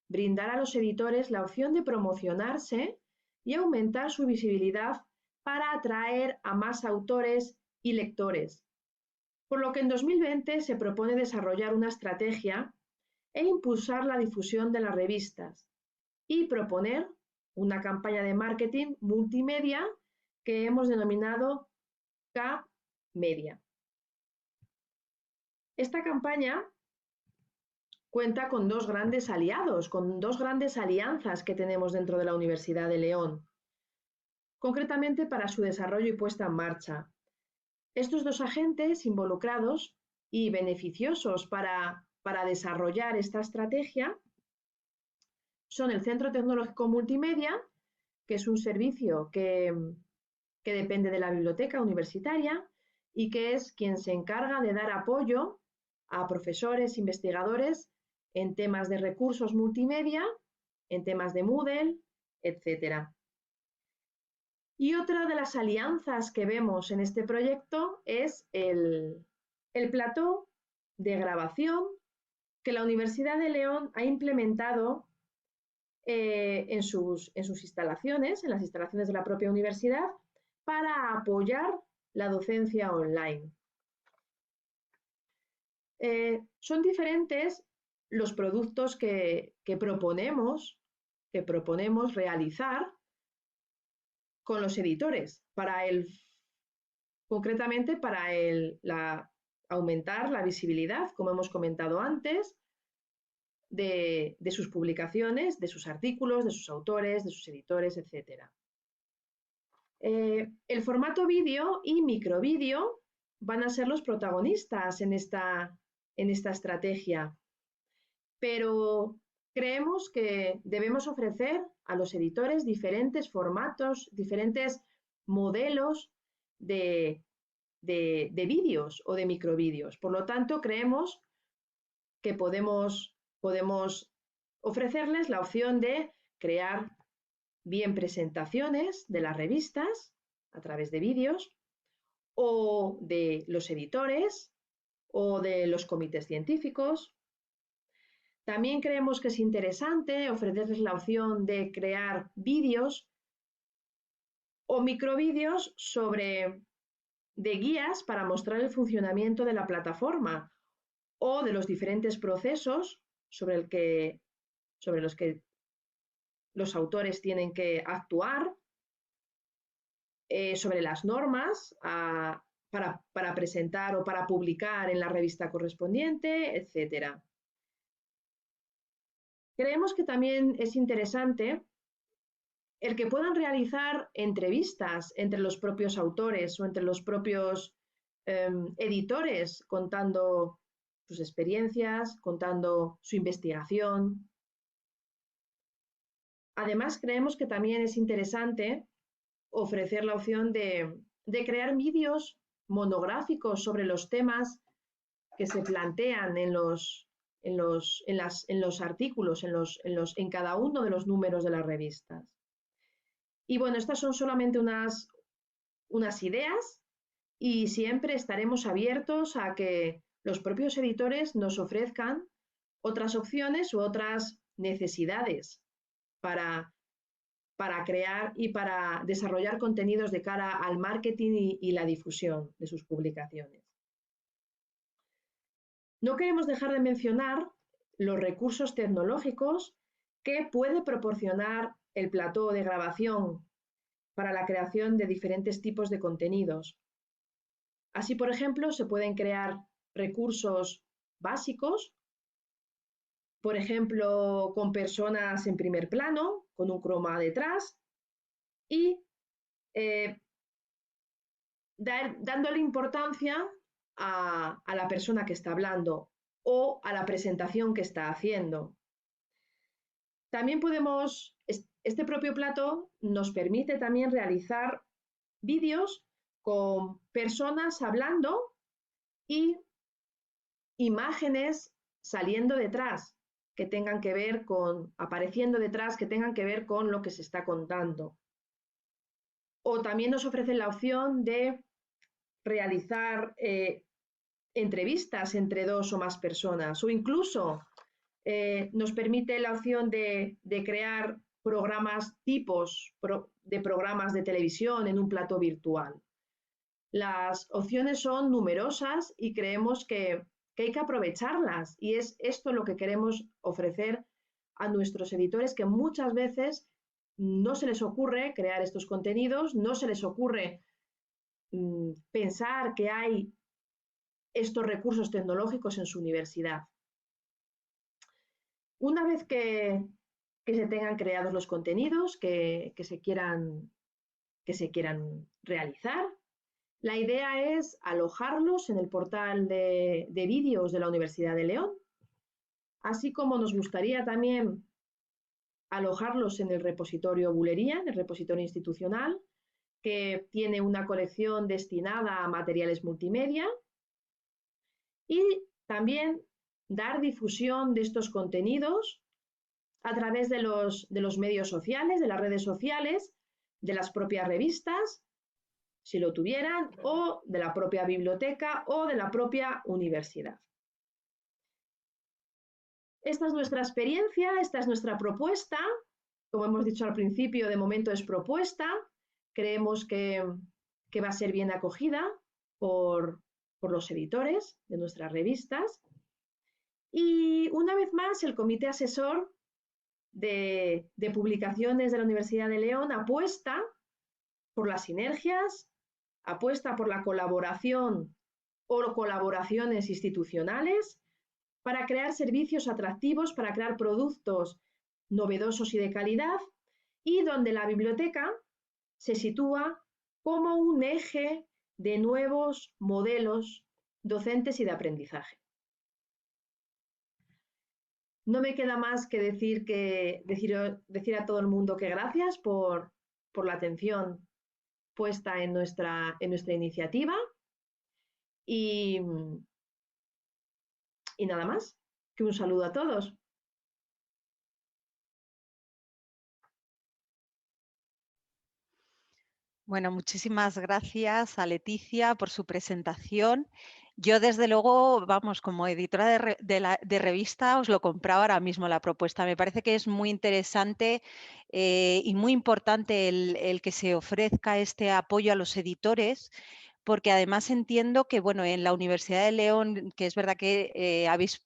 brindar a los editores la opción de promocionarse y aumentar su visibilidad para atraer a más autores y lectores. Por lo que en 2020 se propone desarrollar una estrategia e impulsar la difusión de las revistas y proponer una campaña de marketing multimedia que hemos denominado K-Media. Esta campaña cuenta con dos grandes aliados, con dos grandes alianzas que tenemos dentro de la Universidad de León, concretamente para su desarrollo y puesta en marcha. Estos dos agentes involucrados y beneficiosos para desarrollar esta estrategia son el Centro Tecnológico Multimedia, que es un servicio que depende de la biblioteca universitaria y que es quien se encarga de dar apoyo a profesores, investigadores en temas de recursos multimedia, en temas de Moodle, etc. Y otra de las alianzas que vemos en este proyecto es el plató de grabación que la Universidad de León ha implementado en sus instalaciones, en las instalaciones de la propia universidad, para apoyar la docencia online. Son diferentes los productos que proponemos realizar con los editores, concretamente para aumentar la visibilidad, como hemos comentado antes, de sus publicaciones, de sus artículos, de sus autores, de sus editores, etc. El formato vídeo y microvídeo van a ser los protagonistas en esta estrategia, pero creemos que debemos ofrecer a los editores diferentes formatos, diferentes modelos de vídeos o de microvídeos. Por lo tanto, creemos que podemos ofrecerles la opción de crear bien presentaciones de las revistas a través de vídeos, o de los editores, o de los comités científicos. También creemos que es interesante ofrecerles la opción de crear vídeos o microvídeos de guías para mostrar el funcionamiento de la plataforma o de los diferentes procesos sobre los que los autores tienen que actuar, sobre las normas para presentar o para publicar en la revista correspondiente, etc. Creemos que también es interesante el que puedan realizar entrevistas entre los propios autores o entre los propios editores, contando sus experiencias, contando su investigación. Además, creemos que también es interesante ofrecer la opción de crear vídeos monográficos sobre los temas que se plantean en los artículos, en cada uno de los números de las revistas. Y bueno, estas son solamente unas ideas y siempre estaremos abiertos a que los propios editores nos ofrezcan otras opciones u otras necesidades para, crear y para desarrollar contenidos de cara al marketing y la difusión de sus publicaciones. No queremos dejar de mencionar los recursos tecnológicos que puede proporcionar el plató de grabación para la creación de diferentes tipos de contenidos. Así, por ejemplo, se pueden crear recursos básicos, por ejemplo, con personas en primer plano, con un croma detrás, y dándole importancia a la persona que está hablando o a la presentación que está haciendo. También podemos, este propio plató nos permite también realizar vídeos con personas hablando y imágenes saliendo detrás, que tengan que ver con, apareciendo detrás, que tengan que ver con lo que se está contando. O también nos ofrecen la opción de realizar entrevistas entre dos o más personas, o incluso nos permite la opción de crear programas, tipos de programas de televisión en un plató virtual. Las opciones son numerosas y creemos que hay que aprovecharlas, y es esto lo que queremos ofrecer a nuestros editores, que muchas veces no se les ocurre crear estos contenidos, no se les ocurre pensar que hay estos recursos tecnológicos en su universidad. Una vez que se tengan creados los contenidos que se quieran realizar, la idea es alojarlos en el portal de vídeos de la Universidad de León, así como nos gustaría también alojarlos en el repositorio Bulería, en el repositorio institucional, que tiene una colección destinada a materiales multimedia, y también dar difusión de estos contenidos a través de los medios sociales, de las redes sociales, de las propias revistas, si lo tuvieran, o de la propia biblioteca o de la propia universidad. Esta es nuestra experiencia, esta es nuestra propuesta. Como hemos dicho al principio, de momento es propuesta. Creemos que va a ser bien acogida por los editores de nuestras revistas. Y una vez más, el Comité Asesor de Publicaciones de la Universidad de León apuesta por las sinergias, apuesta por la colaboración o colaboraciones institucionales para crear servicios atractivos, para crear productos novedosos y de calidad, y donde la biblioteca se sitúa como un eje de nuevos modelos docentes y de aprendizaje. No me queda más que decir a todo el mundo que gracias por la atención puesta en nuestra iniciativa, y nada más, que un saludo a todos. Bueno, muchísimas gracias a Leticia por su presentación. Yo, desde luego, vamos, como editora de revista, os lo compraba ahora mismo la propuesta. Me parece que es muy interesante y muy importante el que se ofrezca este apoyo a los editores, porque además entiendo que, bueno, en la Universidad de León, que es verdad que habéis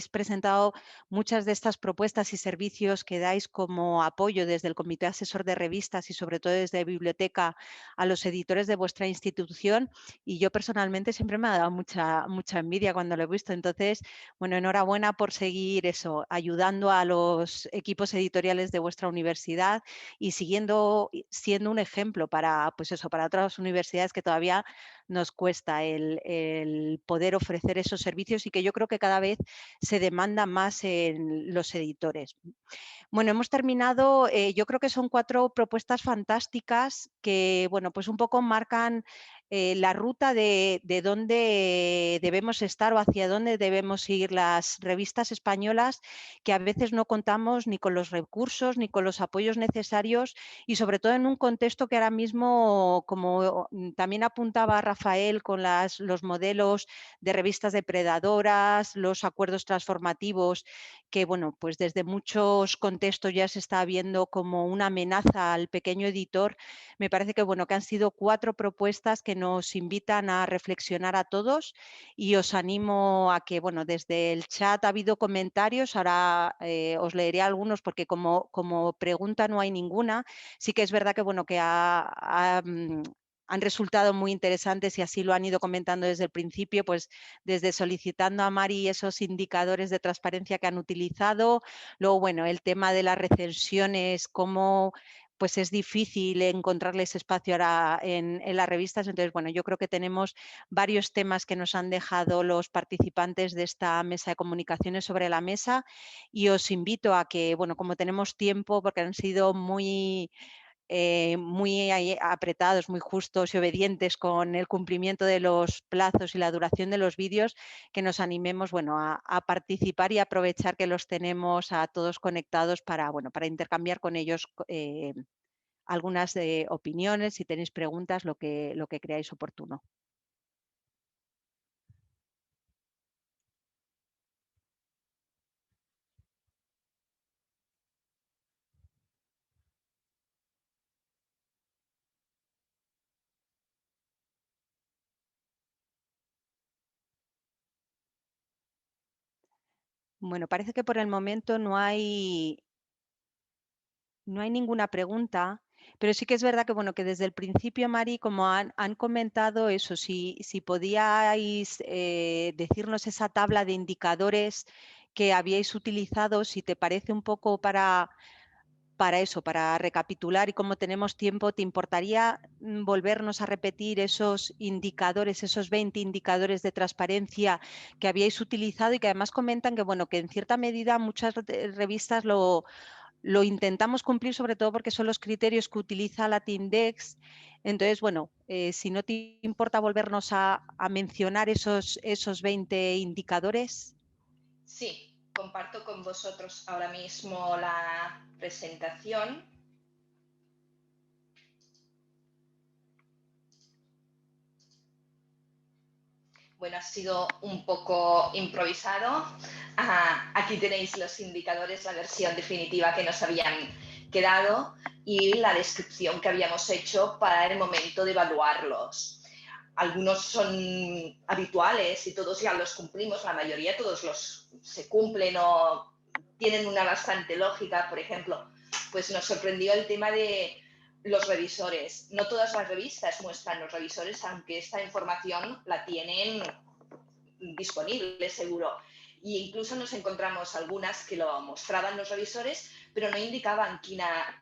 presentado muchas de estas propuestas y servicios que dais como apoyo desde el Comité Asesor de Revistas y sobre todo desde Biblioteca a los editores de vuestra institución, y yo personalmente siempre me ha dado mucha envidia cuando lo he visto. Entonces, bueno, enhorabuena por seguir eso, ayudando a los equipos editoriales de vuestra universidad y siendo un ejemplo para, pues eso, para otras universidades que todavía nos cuesta el poder ofrecer esos servicios, y que yo creo que cada vez se demanda más en los editores. Bueno, hemos terminado, yo creo que son 4 propuestas fantásticas que, bueno, pues un poco marcan la ruta de dónde debemos estar o hacia dónde debemos ir las revistas españolas, que a veces no contamos ni con los recursos ni con los apoyos necesarios, y sobre todo en un contexto que ahora mismo, como también apuntaba Rafael, con los modelos de revistas depredadoras, los acuerdos transformativos, que bueno, pues desde muchos contextos ya se está viendo como una amenaza al pequeño editor. Me parece que bueno, que han sido 4 propuestas que nos invitan a reflexionar a todos, y os animo a que, bueno, desde el chat ha habido comentarios, ahora os leeré algunos porque como pregunta no hay ninguna. Sí que es verdad que bueno, que han resultado muy interesantes, y así lo han ido comentando desde el principio, pues desde solicitando a Mari esos indicadores de transparencia que han utilizado. Luego, bueno, el tema de las recensiones, cómo pues es difícil encontrarles espacio ahora en las revistas. Entonces, bueno, yo creo que tenemos varios temas que nos han dejado los participantes de esta mesa de comunicaciones sobre la mesa, y os invito a que, bueno, como tenemos tiempo, porque han sido muy apretados, muy justos y obedientes con el cumplimiento de los plazos y la duración de los vídeos, que nos animemos, bueno, a participar y aprovechar que los tenemos a todos conectados para, bueno, para intercambiar con ellos algunas opiniones, si tenéis preguntas, lo que creáis oportuno. Bueno, parece que por el momento no hay ninguna pregunta, pero sí que es verdad que, bueno, que desde el principio, Mari, como han comentado eso, si podíais decirnos esa tabla de indicadores que habíais utilizado, si te parece un poco para eso, para recapitular, y como tenemos tiempo, ¿te importaría volvernos a repetir esos indicadores, esos 20 indicadores de transparencia que habíais utilizado, y que además comentan que, bueno, que en cierta medida muchas revistas lo intentamos cumplir, sobre todo porque son los criterios que utiliza Latindex? Entonces, bueno, si no te importa volvernos a mencionar esos 20 indicadores. Sí, comparto con vosotros ahora mismo la presentación. Bueno, ha sido un poco improvisado. Aquí tenéis los indicadores, la versión definitiva que nos habían quedado y la descripción que habíamos hecho para el momento de evaluarlos. Algunos son habituales y todos ya los cumplimos, la mayoría todos los se cumplen o tienen una bastante lógica. Por ejemplo, pues nos sorprendió el tema de los revisores. No todas las revistas muestran los revisores, aunque esta información la tienen disponible, seguro. Y incluso nos encontramos algunas que lo mostraban los revisores, pero no indicaban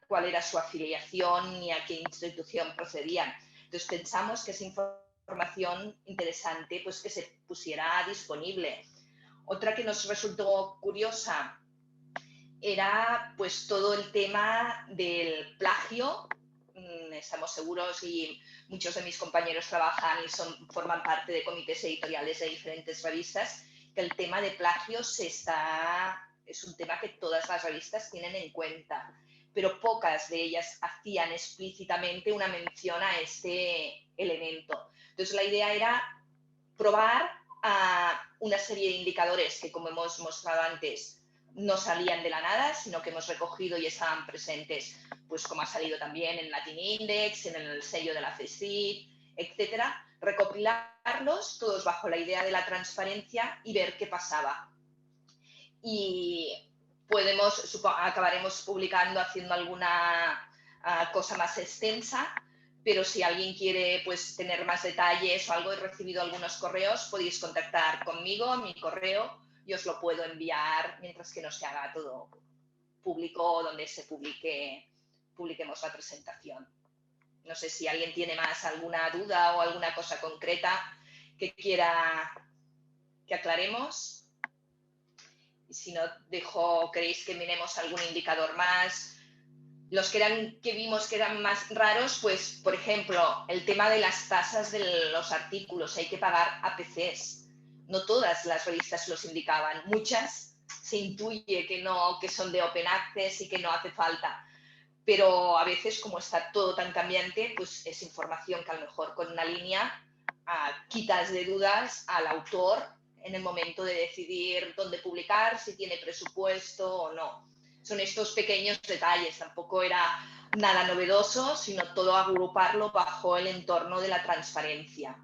cuál era su afiliación ni a qué institución procedían. Entonces pensamos que es información interesante, pues que se pusiera disponible. Otra que nos resultó curiosa era pues todo el tema del plagio. Estamos seguros, y muchos de mis compañeros trabajan y forman parte de comités editoriales de diferentes revistas, que el tema de plagio es un tema que todas las revistas tienen en cuenta, pero pocas de ellas hacían explícitamente una mención a este elemento. Entonces la idea era probar una serie de indicadores que, como hemos mostrado antes, no salían de la nada, sino que hemos recogido y estaban presentes, pues como ha salido también en Latindex, en el sello de la CSIC, etcétera, recopilarlos todos bajo la idea de la transparencia y ver qué pasaba. Y acabaremos publicando, haciendo alguna cosa más extensa, pero si alguien quiere pues tener más detalles o algo, he recibido algunos correos, podéis contactar conmigo, mi correo, y os lo puedo enviar mientras que no se haga todo público, donde publiquemos la presentación. No sé si alguien tiene más alguna duda o alguna cosa concreta que quiera que aclaremos. Y si no, queréis que miremos algún indicador más. Los que vimos que eran más raros, pues, por ejemplo, el tema de las tasas de los artículos. Hay que pagar APCs. No todas las revistas los indicaban. Muchas se intuye que no, que son de open access y que no hace falta. Pero a veces, como está todo tan cambiante, pues es información que a lo mejor con una línea quitas de dudas al autor en el momento de decidir dónde publicar, si tiene presupuesto o no. Son estos pequeños detalles, tampoco era nada novedoso, sino todo agruparlo bajo el entorno de la transparencia.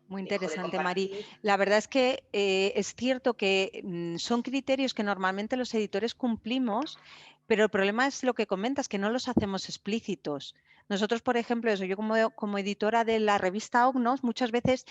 Muy interesante, Mari. La verdad es que es cierto que son criterios que normalmente los editores cumplimos, pero el problema es lo que comentas, que no los hacemos explícitos. Nosotros, por ejemplo, eso, yo como editora de la revista Ognos, muchas veces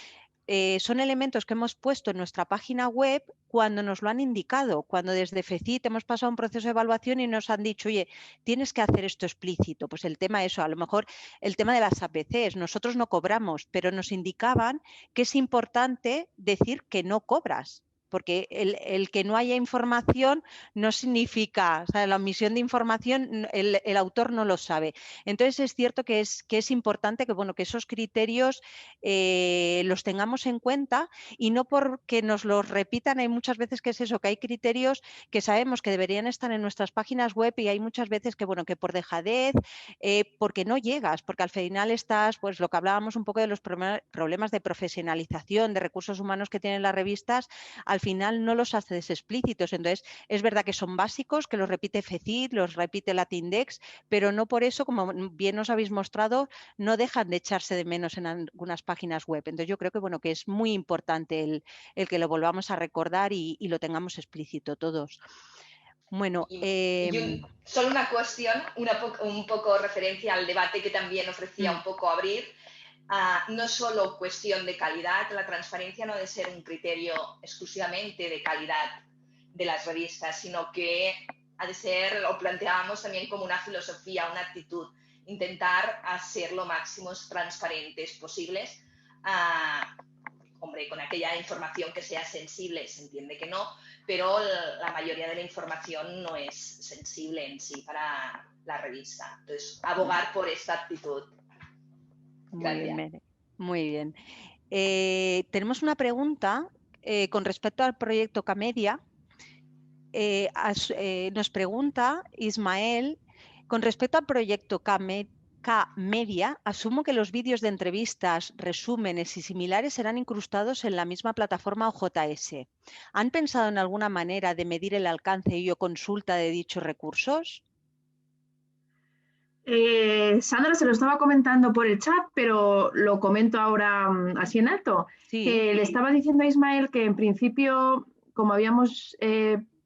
son elementos que hemos puesto en nuestra página web cuando nos lo han indicado, cuando desde FECIT hemos pasado un proceso de evaluación y nos han dicho, oye, tienes que hacer esto explícito. Pues el tema eso, a lo mejor el tema de las APCs, nosotros no cobramos, pero nos indicaban que es importante decir que no cobras. Porque el que no haya información no significa, o sea, la omisión de información, el autor no lo sabe. Entonces es cierto que es importante que, bueno, que esos criterios los tengamos en cuenta y no porque nos los repitan. Hay muchas veces que es eso, que hay criterios que sabemos que deberían estar en nuestras páginas web y hay muchas veces que, bueno, que por dejadez, porque no llegas, porque al final estás, pues lo que hablábamos un poco de los problemas de profesionalización, de recursos humanos que tienen las revistas, al final no los haces explícitos. Entonces, es verdad que son básicos, que los repite FECIT, los repite Latindex, pero no por eso, como bien os habéis mostrado, no dejan de echarse de menos en algunas páginas web. Entonces, yo creo que, bueno, que es muy importante el que lo volvamos a recordar y lo tengamos explícito todos. Bueno, solo una cuestión, un poco referencia al debate que también ofrecía un poco abrir. No solo cuestión de calidad, la transparencia no debe ser un criterio exclusivamente de calidad de las revistas, sino que ha de ser, lo planteábamos también como una filosofía, una actitud, intentar hacer lo máximo transparentes posibles. Hombre, con aquella información que sea sensible, se entiende que no, pero la mayoría de la información no es sensible en sí para la revista. Entonces, abogar por esta actitud. Muy bien, Mere. Muy bien. Tenemos una pregunta con respecto al proyecto K-Media. Nos pregunta Ismael, con respecto al proyecto K-Media, asumo que los vídeos de entrevistas, resúmenes y similares serán incrustados en la misma plataforma OJS. ¿Han pensado en alguna manera de medir el alcance y o consulta de dichos recursos? Sandra se lo estaba comentando por el chat, pero lo comento ahora así en alto. Sí. Que le estaba diciendo a Ismael que en principio, como habíamos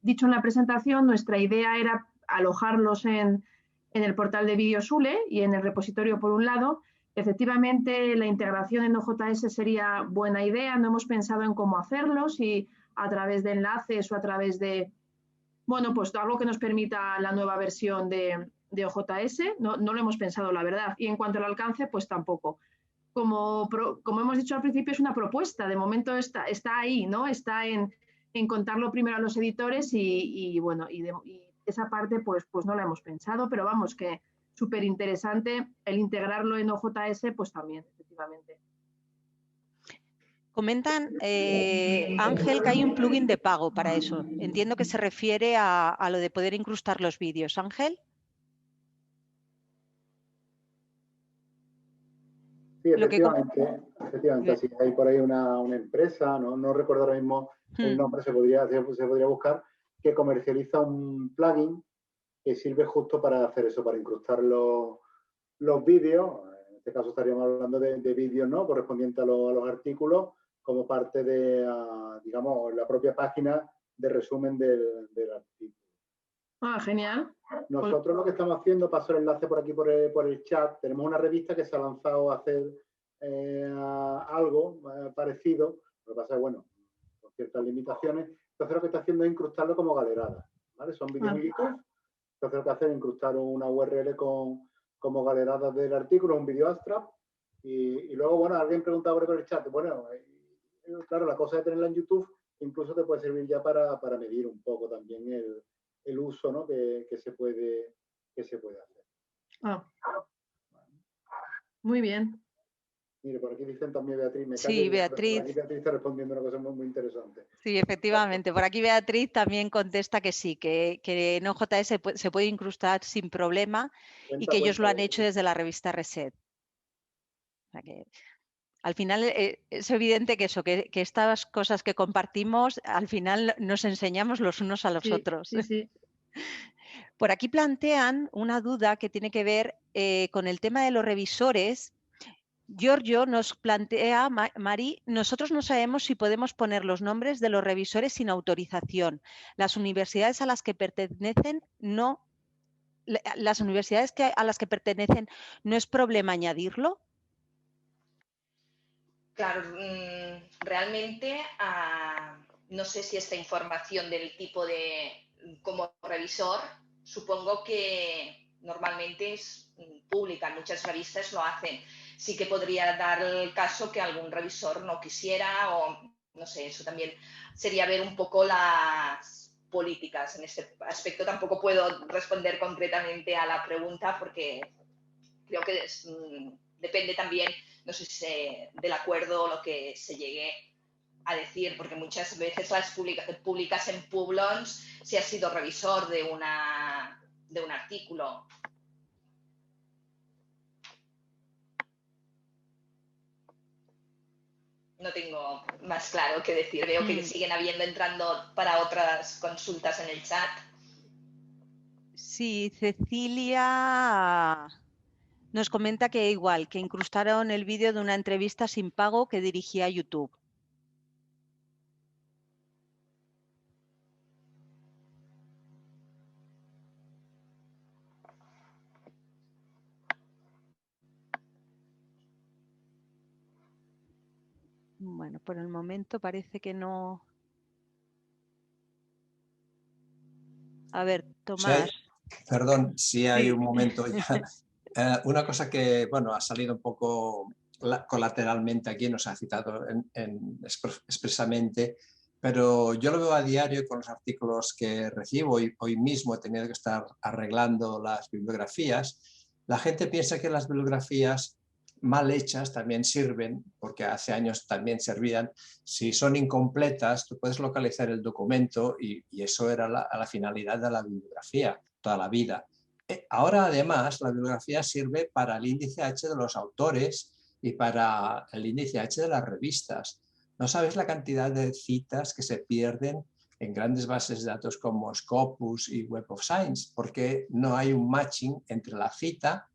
dicho en la presentación, nuestra idea era alojarlos en el portal de Videosule y en el repositorio por un lado. Efectivamente, la integración en OJS sería buena idea. No hemos pensado en cómo hacerlo, si a través de enlaces o a través de, bueno, pues algo que nos permita la nueva versión de OJS, no lo hemos pensado, la verdad. Y en cuanto al alcance, pues tampoco. Como hemos dicho al principio, es una propuesta. De momento está ahí, ¿no? Está en contarlo primero a los editores y bueno, y esa parte pues no la hemos pensado, pero vamos, que súper interesante el integrarlo en OJS, pues también, efectivamente. Comentan, Ángel, que hay un plugin de pago para eso. Entiendo que se refiere a lo de poder incrustar los vídeos. Ángel. Sí, efectivamente, sí, hay por ahí una empresa, no recuerdo ahora mismo el nombre, se podría buscar, que comercializa un plugin que sirve justo para hacer eso, para incrustar los vídeos. En este caso estaríamos hablando de vídeos, ¿no?, correspondientes a los artículos, como parte de, digamos, la propia página de resumen del artículo. Genial. Nosotros lo que estamos haciendo, paso el enlace por aquí por el chat, tenemos una revista que se ha lanzado a hacer algo parecido, lo que pasa es, bueno, con ciertas limitaciones. Entonces lo que está haciendo es incrustarlo como galeradas, ¿vale? Son vídeos en YouTube. Entonces lo que hace es incrustar una URL como galeradas del artículo, un vídeo abstract, y luego, bueno, alguien preguntaba por el chat, bueno, claro, la cosa de tenerla en YouTube incluso te puede servir ya para medir un poco también el uso, ¿no? que se puede hacer. Muy bien. Mire, por aquí dicen también Beatriz, me callo. Sí, Beatriz. Por aquí Beatriz está respondiendo una cosa muy interesante. Sí, efectivamente. Por aquí Beatriz también contesta que sí, que en OJS se puede incrustar sin problema y que ellos lo han hecho desde la revista Reset. O sea que, al final es evidente que eso, que estas cosas que compartimos, al final nos enseñamos los unos a los otros. Sí, sí. Por aquí plantean una duda que tiene que ver con el tema de los revisores. Giorgio nos plantea, Mari, nosotros no sabemos si podemos poner los nombres de los revisores sin autorización. Las universidades a las que pertenecen no es problema añadirlo. Claro, realmente no sé si esta información del tipo de como revisor, supongo que normalmente es pública, muchas revistas lo hacen. Sí que podría dar el caso que algún revisor no quisiera o no sé, eso también sería ver un poco las políticas. En este aspecto tampoco puedo responder concretamente a la pregunta porque creo que depende también, no sé si del acuerdo o lo que se llegue a decir, porque muchas veces las publicas en Publons si has sido revisor de un artículo. No tengo más claro qué decir. Veo que siguen entrando para otras consultas en el chat. Sí, Cecilia nos comenta que igual, que incrustaron el vídeo de una entrevista sin pago que dirigía a YouTube. Bueno, por el momento parece que no. A ver, Tomás. Perdón, si hay un momento ya. Una cosa que, bueno, ha salido un poco colateralmente aquí, no se ha citado expresamente, pero yo lo veo a diario con los artículos que recibo y hoy mismo he tenido que estar arreglando las bibliografías. La gente piensa que las bibliografías mal hechas también sirven, porque hace años también servían. Si son incompletas, tú puedes localizar el documento y eso era la finalidad de la bibliografía toda la vida. Ahora, además, la bibliografía sirve para el índice H de los autores y para el índice H de las revistas. No sabes la cantidad de citas que se pierden en grandes bases de datos como Scopus y Web of Science, porque no hay un matching entre la cita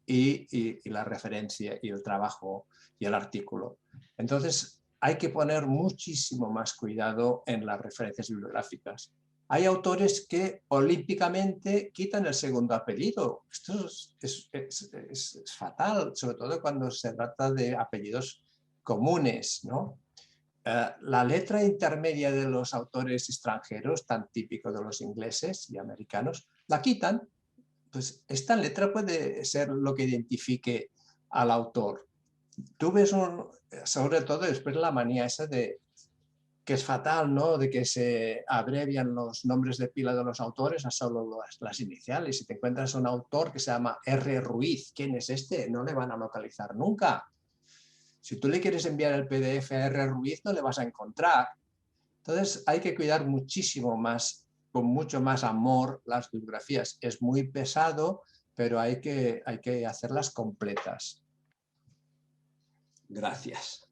y la referencia y el trabajo y el artículo. Entonces, hay que poner muchísimo más cuidado en las referencias bibliográficas. Hay autores que olímpicamente quitan el segundo apellido. Esto es fatal, sobre todo cuando se trata de apellidos comunes, ¿no? La letra intermedia de los autores extranjeros, tan típico de los ingleses y americanos, la quitan. Pues esta letra puede ser lo que identifique al autor. Tú ves, sobre todo después la manía esa de que es fatal, ¿no? De que se abrevian los nombres de pila de los autores a solo las iniciales. Si te encuentras un autor que se llama R. Ruiz, ¿quién es este? No le van a localizar nunca. Si tú le quieres enviar el PDF a R. Ruiz, no le vas a encontrar. Entonces hay que cuidar muchísimo más, con mucho más amor, las bibliografías. Es muy pesado, pero hay que hacerlas completas. Gracias.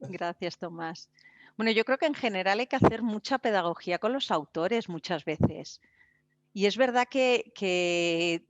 Gracias, Tomás. Bueno, yo creo que en general hay que hacer mucha pedagogía con los autores muchas veces. Y es verdad que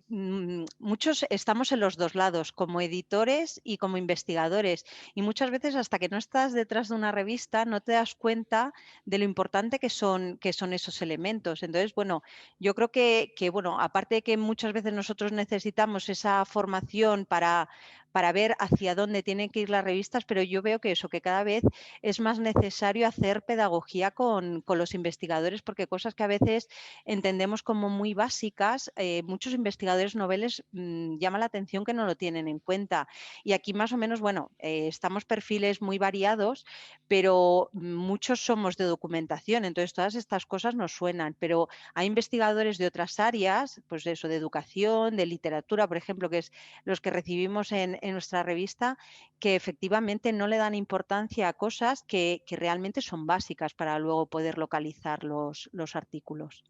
muchos estamos en los dos lados, como editores y como investigadores. Y muchas veces hasta que no estás detrás de una revista no te das cuenta de lo importante que son esos elementos. Entonces, bueno, yo creo que bueno, aparte de que muchas veces nosotros necesitamos esa formación para para ver hacia dónde tienen que ir las revistas, pero yo veo que eso, que cada vez es más necesario hacer pedagogía con los investigadores, porque cosas que a veces entendemos como muy básicas, muchos investigadores noveles llama la atención que no lo tienen en cuenta. Y aquí más o menos, bueno, estamos perfiles muy variados, pero muchos somos de documentación, entonces todas estas cosas nos suenan, pero hay investigadores de otras áreas, pues eso, de educación, de literatura, por ejemplo, que es los que recibimos en nuestra revista, que efectivamente no le dan importancia a cosas que realmente son básicas para luego poder localizar los artículos.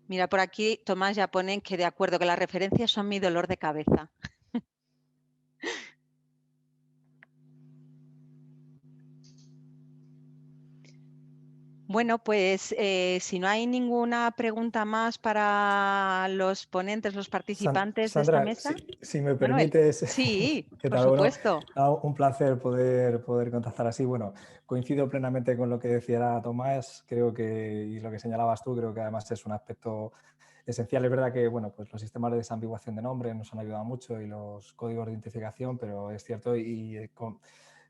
Mira, por aquí Tomás ya pone que de acuerdo, que las referencias son mi dolor de cabeza. Bueno, pues si no hay ninguna pregunta más para los ponentes, los participantes de esta Sandra, mesa. si me Manuel, permites, sí, ¿qué por tal? Bueno, supuesto. un placer poder contactar así. Bueno, coincido plenamente con lo que decía Tomás, creo que, y lo que señalabas tú, creo que además es un aspecto esencial. Es verdad que bueno, pues los sistemas de desambiguación de nombre nos han ayudado mucho y los códigos de identificación, pero es cierto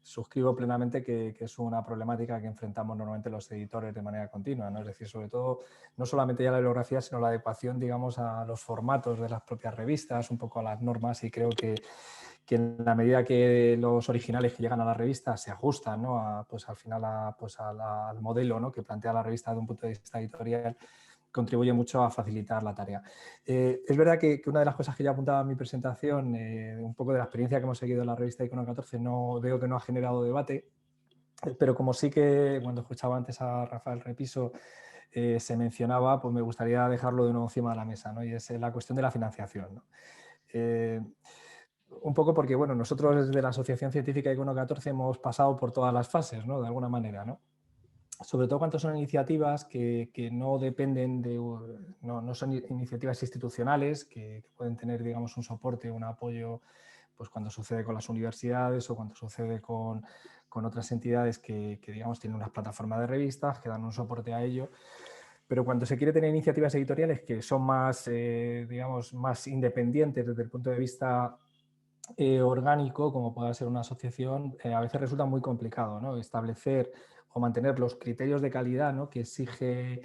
suscribo plenamente que es una problemática que enfrentamos normalmente los editores de manera continua, ¿no? Es decir, sobre todo, no solamente ya la bibliografía, sino la adecuación, digamos, a los formatos de las propias revistas, un poco a las normas, y creo que en la medida que los originales que llegan a la revista se ajustan, ¿no? Pues al final al modelo, ¿no? que plantea la revista desde un punto de vista editorial, contribuye mucho a facilitar la tarea. Es verdad que una de las cosas que ya apuntaba en mi presentación, un poco de la experiencia que hemos seguido en la revista Icono 14, veo que no ha generado debate, pero como sí que cuando escuchaba antes a Rafael Repiso se mencionaba, pues me gustaría dejarlo de nuevo encima de la mesa, ¿no? Y es la cuestión de la financiación, ¿no? Un poco porque, bueno, nosotros desde la Asociación Científica Icono 14 hemos pasado por todas las fases, ¿no? De alguna manera, ¿no? Sobre todo cuando son iniciativas que no dependen no son iniciativas institucionales que pueden tener, digamos, un soporte, un apoyo, pues cuando sucede con las universidades o cuando sucede con otras entidades que, digamos, tienen unas plataformas de revistas que dan un soporte a ello. Pero cuando se quiere tener iniciativas editoriales que son más, digamos, más independientes desde el punto de vista orgánico, como pueda ser una asociación, a veces resulta muy complicado, ¿no? Establecer o mantener los criterios de calidad, ¿no? que exige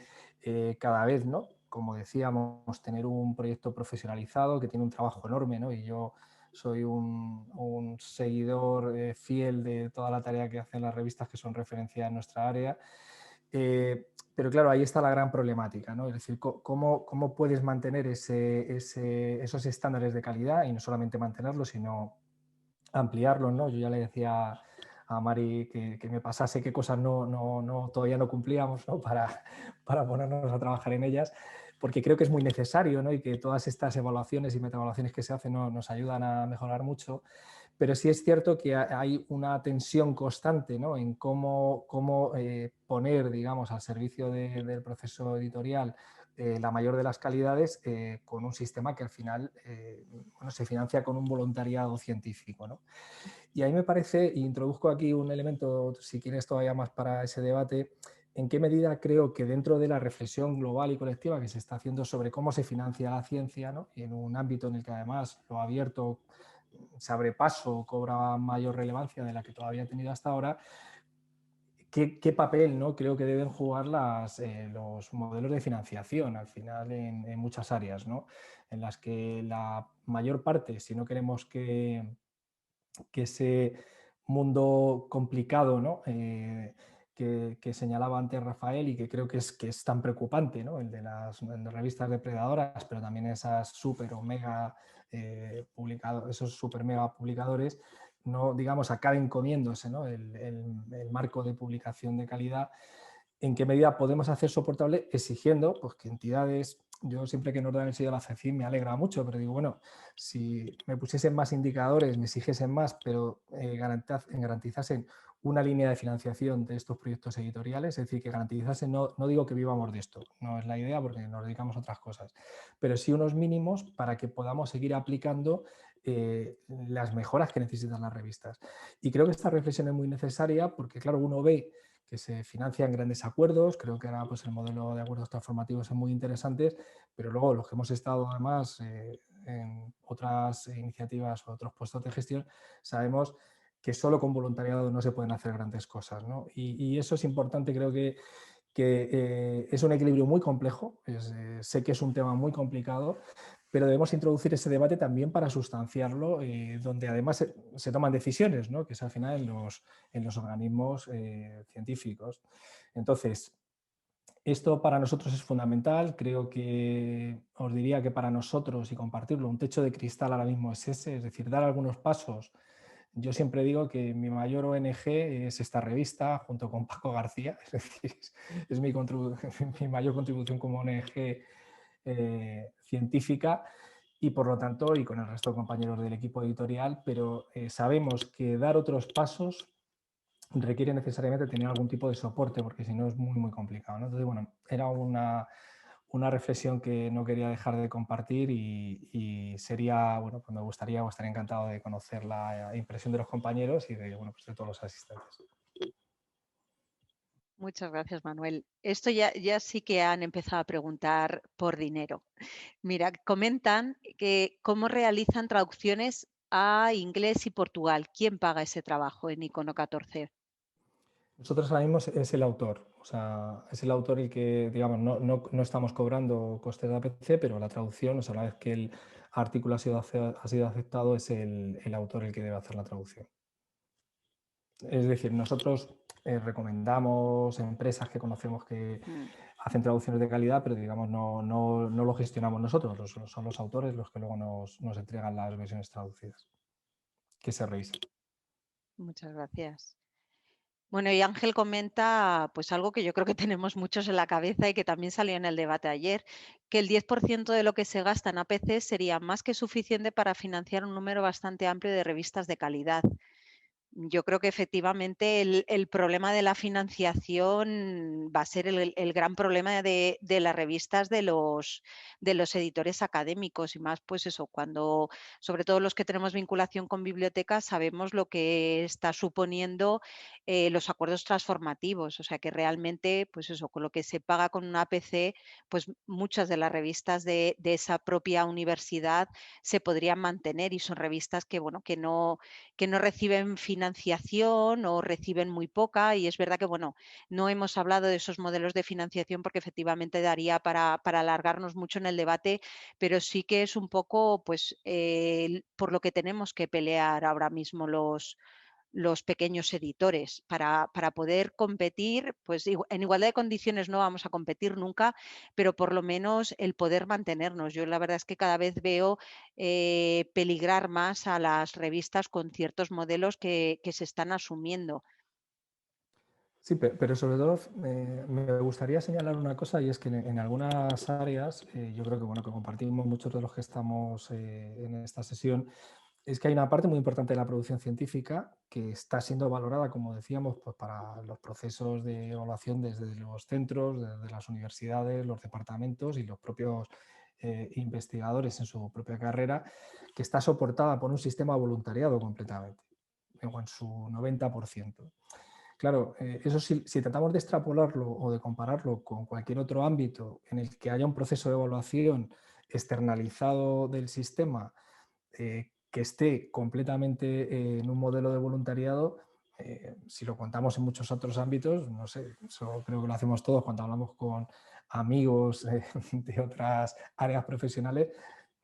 cada vez, ¿no? Como decíamos, tener un proyecto profesionalizado que tiene un trabajo enorme, ¿no? Y yo soy un seguidor fiel de toda la tarea que hacen las revistas que son referencia en nuestra área. Pero claro, ahí está la gran problemática, ¿no? Es decir, ¿cómo puedes mantener esos estándares de calidad y no solamente mantenerlos, sino ampliarlos, ¿no? Yo ya le decía a Mari que me pasase qué cosas todavía no cumplíamos, ¿no? para ponernos a trabajar en ellas, porque creo que es muy necesario, ¿no? Y que todas estas evaluaciones y metaevaluaciones que se hacen, ¿no? nos ayudan a mejorar mucho. Pero sí es cierto que hay una tensión constante, ¿no? En cómo poner, digamos, al servicio del proceso editorial la mayor de las calidades con un sistema que al final bueno, se financia con un voluntariado científico, ¿no? Y ahí me parece, e introduzco aquí un elemento, si quieres todavía más para ese debate, en qué medida creo que dentro de la reflexión global y colectiva que se está haciendo sobre cómo se financia la ciencia, ¿no? Y en un ámbito en el que además lo abierto se abre paso, cobra mayor relevancia de la que todavía ha tenido hasta ahora, ¿qué papel, ¿no? creo que deben jugar los modelos de financiación al final en muchas áreas, ¿no? En las que la mayor parte, si no queremos que ese mundo complicado, ¿no? Que señalaba antes Rafael y que creo que es tan preocupante, ¿no? El de las revistas depredadoras, pero también esas super o mega esos super mega publicadores, no, digamos, acaben comiéndose, ¿no? el marco de publicación de calidad. ¿En qué medida podemos hacer soportable exigiendo pues, que entidades, yo siempre que nos dan el sello de la FECIM me alegra mucho, pero digo, bueno, si me pusiesen más indicadores, me exigiesen más, pero garantizasen una línea de financiación de estos proyectos editoriales, es decir, que garantizasen, no digo que vivamos de esto, no es la idea porque nos dedicamos a otras cosas, pero sí unos mínimos para que podamos seguir aplicando las mejoras que necesitan las revistas. Y creo que esta reflexión es muy necesaria porque, claro, uno ve que se financian grandes acuerdos, creo que ahora pues, el modelo de acuerdos transformativos es muy interesante, pero luego los que hemos estado además en otras iniciativas o otros puestos de gestión, sabemos que solo con voluntariado no se pueden hacer grandes cosas, ¿no? Y eso es importante, creo que es un equilibrio muy complejo, sé que es un tema muy complicado, pero debemos introducir ese debate también para sustanciarlo, donde además se toman decisiones, ¿no? Que es al final en los organismos científicos. Entonces, esto para nosotros es fundamental, creo que os diría que para nosotros, y compartirlo, un techo de cristal ahora mismo es ese, es decir, dar algunos pasos. Yo siempre digo que mi mayor ONG es esta revista, junto con Paco García, es decir, es mi mayor contribución como ONG científica y por lo tanto, y con el resto de compañeros del equipo editorial, pero sabemos que dar otros pasos requiere necesariamente tener algún tipo de soporte, porque si no es muy, muy complicado, ¿no? Entonces, bueno, era una reflexión que no quería dejar de compartir y sería, bueno, pues me gustaría o estaría encantado de conocer la impresión de los compañeros y de, bueno, pues de todos los asistentes. Muchas gracias, Manuel. Esto ya sí que han empezado a preguntar por dinero. Mira, comentan que cómo realizan traducciones a inglés y Portugal. ¿Quién paga ese trabajo en Icono 14? Nosotros ahora mismo es el autor, o sea, es el autor el que, digamos, no estamos cobrando costes de APC, pero la traducción, o sea, una vez que el artículo ha sido aceptado, es el autor el que debe hacer la traducción. Es decir, nosotros recomendamos empresas que conocemos que hacen traducciones de calidad, pero digamos no lo gestionamos nosotros, son los autores los que luego nos entregan las versiones traducidas, que se revisan. Muchas gracias. Bueno, y Ángel comenta pues algo que yo creo que tenemos muchos en la cabeza y que también salió en el debate ayer, que el 10% de lo que se gasta en APC sería más que suficiente para financiar un número bastante amplio de revistas de calidad. Yo creo que efectivamente el problema de la financiación va a ser el gran problema de las revistas de los editores académicos y más pues eso, cuando sobre todo los que tenemos vinculación con bibliotecas sabemos lo que está suponiendo los acuerdos transformativos, o sea que realmente pues eso, con lo que se paga con una APC, pues muchas de las revistas de esa propia universidad se podrían mantener y son revistas que bueno, que no reciben financiación o reciben muy poca y es verdad que, bueno, no hemos hablado de esos modelos de financiación porque efectivamente daría para alargarnos mucho en el debate, pero sí que es un poco, pues, por lo que tenemos que pelear ahora mismo los pequeños editores para poder competir, pues en igualdad de condiciones no vamos a competir nunca, pero por lo menos el poder mantenernos. Yo la verdad es que cada vez veo peligrar más a las revistas con ciertos modelos que se están asumiendo. Sí, pero sobre todo me gustaría señalar una cosa y es que en algunas áreas, yo creo que, bueno, que compartimos muchos de los que estamos en esta sesión, es que hay una parte muy importante de la producción científica que está siendo valorada, como decíamos, pues para los procesos de evaluación desde los centros, desde las universidades, los departamentos y los propios investigadores en su propia carrera, que está soportada por un sistema voluntariado completamente, o en su 90%. Claro, eso si tratamos de extrapolarlo o de compararlo con cualquier otro ámbito en el que haya un proceso de evaluación externalizado del sistema, que esté completamente en un modelo de voluntariado, si lo contamos en muchos otros ámbitos, no sé, eso creo que lo hacemos todos cuando hablamos con amigos de otras áreas profesionales,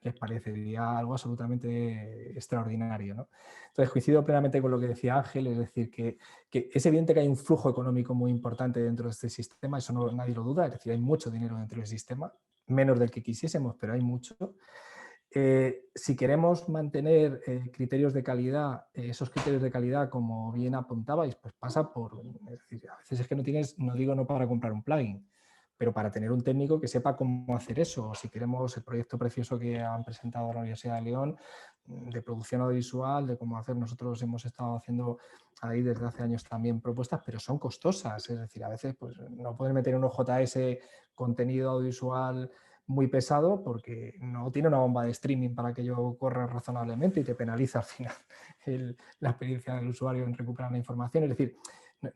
les parecería algo absolutamente extraordinario, ¿no? Entonces, coincido plenamente con lo que decía Ángel, es decir, que es evidente que hay un flujo económico muy importante dentro de este sistema, eso nadie lo duda, es decir, hay mucho dinero dentro del sistema, menos del que quisiésemos, pero hay mucho. Si queremos mantener criterios de calidad, esos criterios de calidad, como bien apuntabais, pues pasa por, es decir, a veces es que no tienes, no digo no para comprar un plugin, pero para tener un técnico que sepa cómo hacer eso. O si queremos el proyecto precioso que han presentado a la Universidad de León, de producción audiovisual, de cómo hacer, nosotros hemos estado haciendo ahí desde hace años también propuestas, pero son costosas, es decir, a veces pues, no poder meter en un OJS contenido audiovisual muy pesado porque no tiene una bomba de streaming para que ello corra razonablemente y te penaliza al final la experiencia del usuario en recuperar la información. Es decir,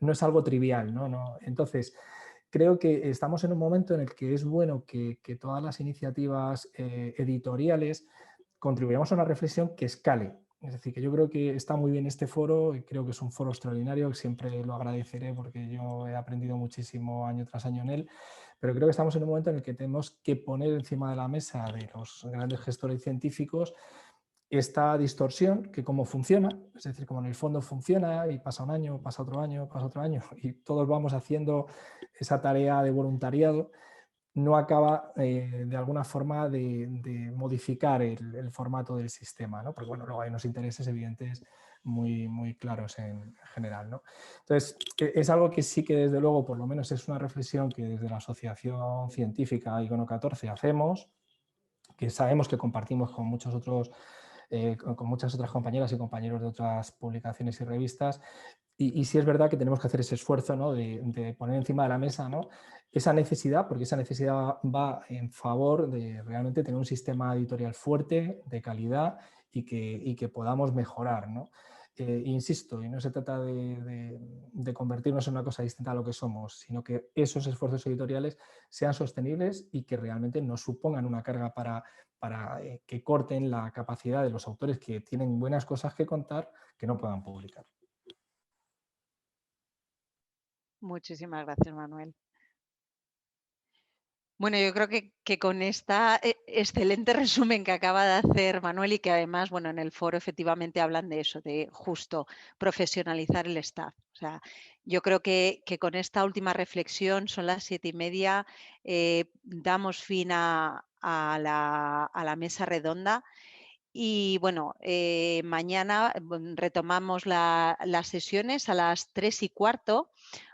no es algo trivial, ¿no? Entonces, creo que estamos en un momento en el que es bueno que todas las iniciativas editoriales contribuyamos a una reflexión que escale. Es decir, que yo creo que está muy bien este foro y creo que es un foro extraordinario, que siempre lo agradeceré porque yo he aprendido muchísimo año tras año en él, pero creo que estamos en un momento en el que tenemos que poner encima de la mesa de los grandes gestores científicos esta distorsión, que cómo funciona, es decir, como en el fondo funciona y pasa un año, pasa otro año, pasa otro año y todos vamos haciendo esa tarea de voluntariado, no acaba de alguna forma de modificar el formato del sistema, ¿no? Porque bueno, luego hay unos intereses evidentes muy claros en general, ¿no? Entonces, es algo que sí que desde luego, por lo menos es una reflexión que desde la Asociación Científica Icono 14 hacemos, que sabemos que compartimos con muchos otros con muchas otras compañeras y compañeros de otras publicaciones y revistas. Y sí es verdad que tenemos que hacer ese esfuerzo, ¿no? de poner encima de la mesa, ¿no? Esa necesidad, porque esa necesidad va en favor de realmente tener un sistema editorial fuerte, de calidad y que podamos mejorar, ¿no? Insisto, y no se trata de convertirnos en una cosa distinta a lo que somos, sino que esos esfuerzos editoriales sean sostenibles y que realmente no supongan una carga para que corten la capacidad de los autores que tienen buenas cosas que contar que no puedan publicar. Muchísimas gracias, Manuel. Bueno, yo creo que con esta excelente resumen que acaba de hacer Manuel y que además, bueno, en el foro efectivamente hablan de eso, de justo profesionalizar el staff. O sea, yo creo que con esta última reflexión, son las 7:30, damos fin a la mesa redonda. Y bueno, mañana retomamos las sesiones a las 3:15.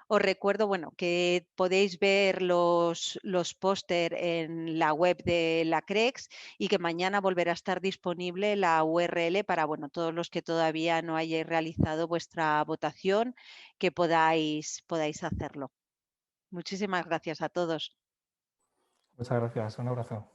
Os recuerdo, bueno, que podéis ver los póster en la web de la CREX y que mañana volverá a estar disponible la URL para, bueno, todos los que todavía no hayáis realizado vuestra votación, que podáis hacerlo. Muchísimas gracias a todos. Muchas gracias. Un abrazo.